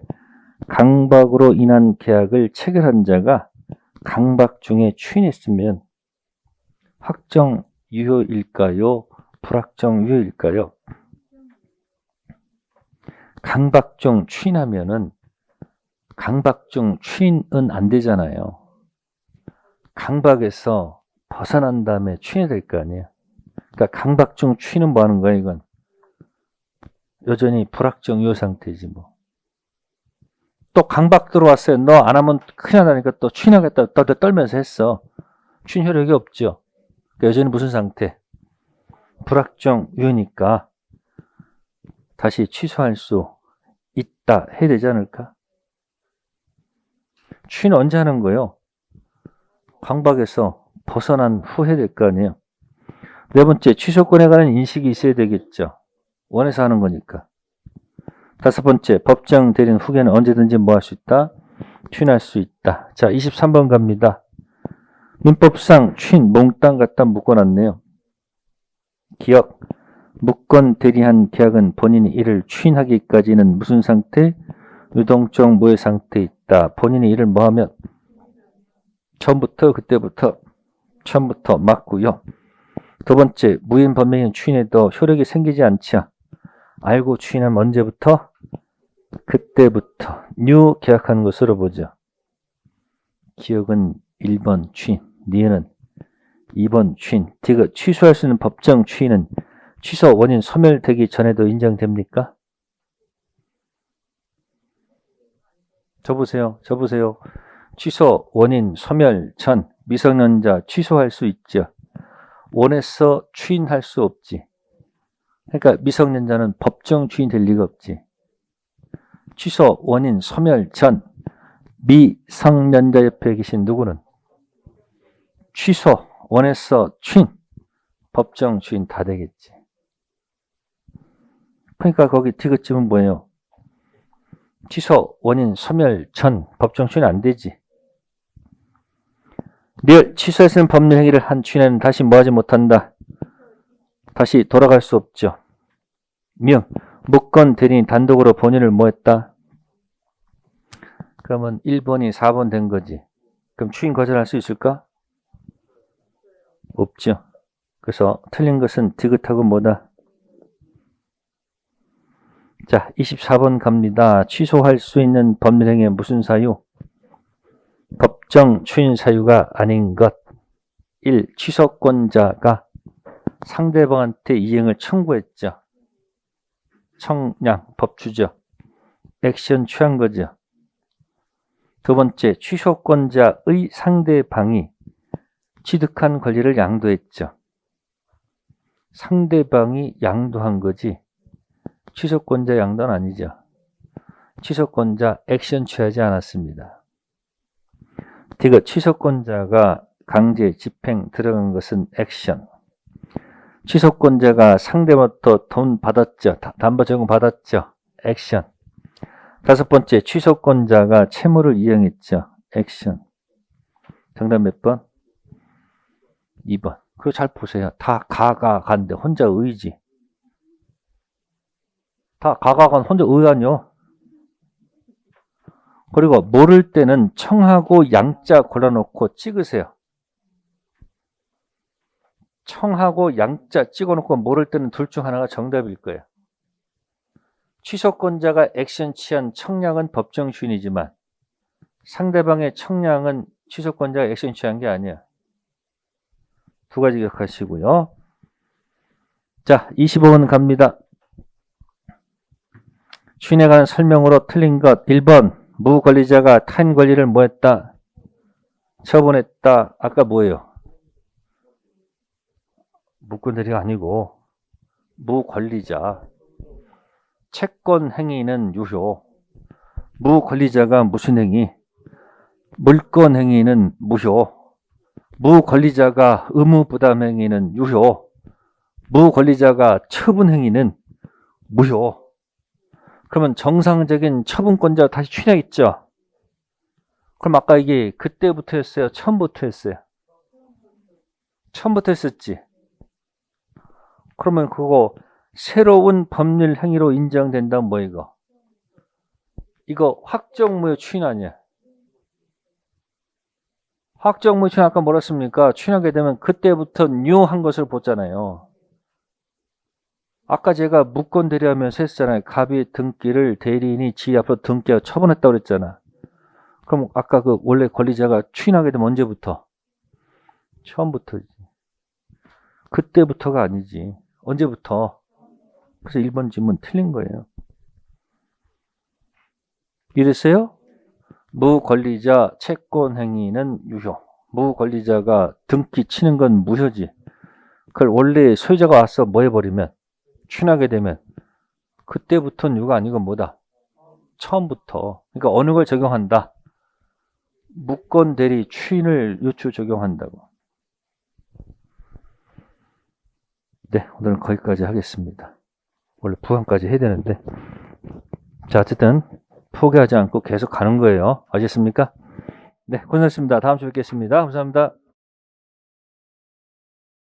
강박으로 인한 계약을 체결한 자가 강박 중에 추인했으면 확정 유효일까요? 불확정 유효일까요? 강박 중 추인하면은 강박 중 추인은 안 되잖아요. 강박에서 벗어난 다음에 추인이 될 거 아니에요. 그러니까 강박 중 추인은 뭐 하는 거야, 이건? 여전히 불확정 유효 상태지 뭐. 또 강박 들어왔어요. 너 안 하면 큰일 나니까 또 추인하겠다. 떨면서 했어. 추인 효력이 없죠. 그러니까 여전히 무슨 상태? 불확정 유효니까 다시 취소할 수 있다 해야 되지 않을까? 추인 언제 하는 거예요? 강박에서 벗어난 후에 될 거 아니에요. 네 번째, 취소권에 관한 인식이 있어야 되겠죠. 원해서 하는 거니까. 다섯 번째, 법정 대리인 후견은 언제든지 뭐 할 수 있다? 추인할 수 있다. 자, 23번 갑니다. 민법상 추인 몽땅 갖다 묶어놨네요. 기억, 무권 대리한 계약은 본인이 이를 추인하기까지는 무슨 상태? 유동적 무효 상태에 있다. 본인이 이를 뭐하면? 처음부터 맞고요. 두 번째, 무인 범행인 추인에도 효력이 생기지 않죠. 알고 추인하면 언제부터? 그때부터 뉴 계약하는 것으로 보죠. 기억은 1번 추인, 니은은 2번 추인. 디귿 취소할 수 있는 법정 추인은 취소 원인 소멸되기 전에도 인정됩니까? 저보세요. 취소 원인 소멸 전 미성년자 취소할 수 있죠. 원해서 추인할 수 없지. 그러니까 미성년자는 법정 추인 될 리가 없지. 취소 원인 소멸 전 미성년자 옆에 계신 누구는 취소 원해서 추인 법정 추인 다 되겠지. 그러니까 거기 디귿쯤은 뭐예요? 취소 원인 소멸 전 법정 추인 안 되지. 리얼 취소할 수 있는 법률 행위를 한 추인에는 다시 뭐하지 못한다. 다시 돌아갈 수 없죠. 명 무권 대리인 단독으로 본인을 뭐했다. 그러면 1번이 4번 된 거지. 그럼 추인 거절할 수 있을까? 없죠. 그래서 틀린 것은 디귿하고 뭐다. 자, 24번 갑니다. 취소할 수 있는 법률 행위의 무슨 사유? 법정 추인 사유가 아닌 것. 1. 취소권자가 상대방한테 이행을 청구했죠. 청량, 법추죠. 액션 취한 거죠. 두 번째, 취소권자의 상대방이 취득한 권리를 양도했죠. 상대방이 양도한 거지 취소권자 양도는 아니죠. 취소권자 액션 취하지 않았습니다. 디귿 취소권자가 강제 집행 들어간 것은 액션. 취소권자가 상대부터 돈 받았죠. 담보 제공 받았죠. 액션. 다섯 번째, 취소권자가 채무를 이행했죠. 액션. 정답 몇 번? 2번. 그거 잘 보세요. 다 간데 혼자 의지. 다 간 혼자 의안요. 그리고 모를 때는 청하고 양자 골라놓고 찍으세요. 청하고 양자 찍어놓고 모를 때는 둘 중 하나가 정답일 거예요. 취소권자가 액션 취한 청량은 법정 추인이지만 상대방의 청량은 취소권자가 액션 취한 게 아니야. 두 가지 기억하시고요. 자, 25번 갑니다. 추인에 관한 설명으로 틀린 것 1번 무권리자가 타인 권리를 뭐했다? 처분했다. 아까 뭐예요? 무권대리가 아니고 무권리자. 채권 행위는 유효. 무권리자가 무슨 행위? 물권 행위는 무효. 무권리자가 의무 부담 행위는 유효. 무권리자가 처분 행위는 무효. 그러면 정상적인 처분권자 다시 추인하겠죠. 그럼 아까 이게 그때부터였어요? 처음부터였어요? 처음부터 했었지. 그러면 그거 새로운 법률 행위로 인정된다 뭐 이거? 이거 확정무효 추인 아니야. 확정무효 추인 아까 뭐라 했습니까? 추인하게 되면 그때부터 뉴한 것을 보잖아요. 아까 제가 무권 대리하면서 했잖아요. 갑이 등기를 대리인이 지 앞으로 등기하고 처분했다고 그랬잖아. 그럼 아까 그 원래 권리자가 추인하게 되면 언제부터? 처음부터지. 그때부터가 아니지. 언제부터? 그래서 1번 질문 틀린 거예요. 이랬어요? 무권리자 채권 행위는 유효. 무권리자가 등기 치는 건 무효지. 그걸 원래 소유자가 와서 뭐 해버리면 추인하게 되면 그때부터는 유가 아니고 뭐다? 처음부터. 그러니까 어느 걸 적용한다? 무권 대리 추인을 유추 적용한다고. 네, 오늘은 거기까지 하겠습니다. 원래 부항까지 해야 되는데. 자, 어쨌든 포기하지 않고 계속 가는 거예요. 아셨습니까? 네, 고생하셨습니다. 다음 주에 뵙겠습니다. 감사합니다.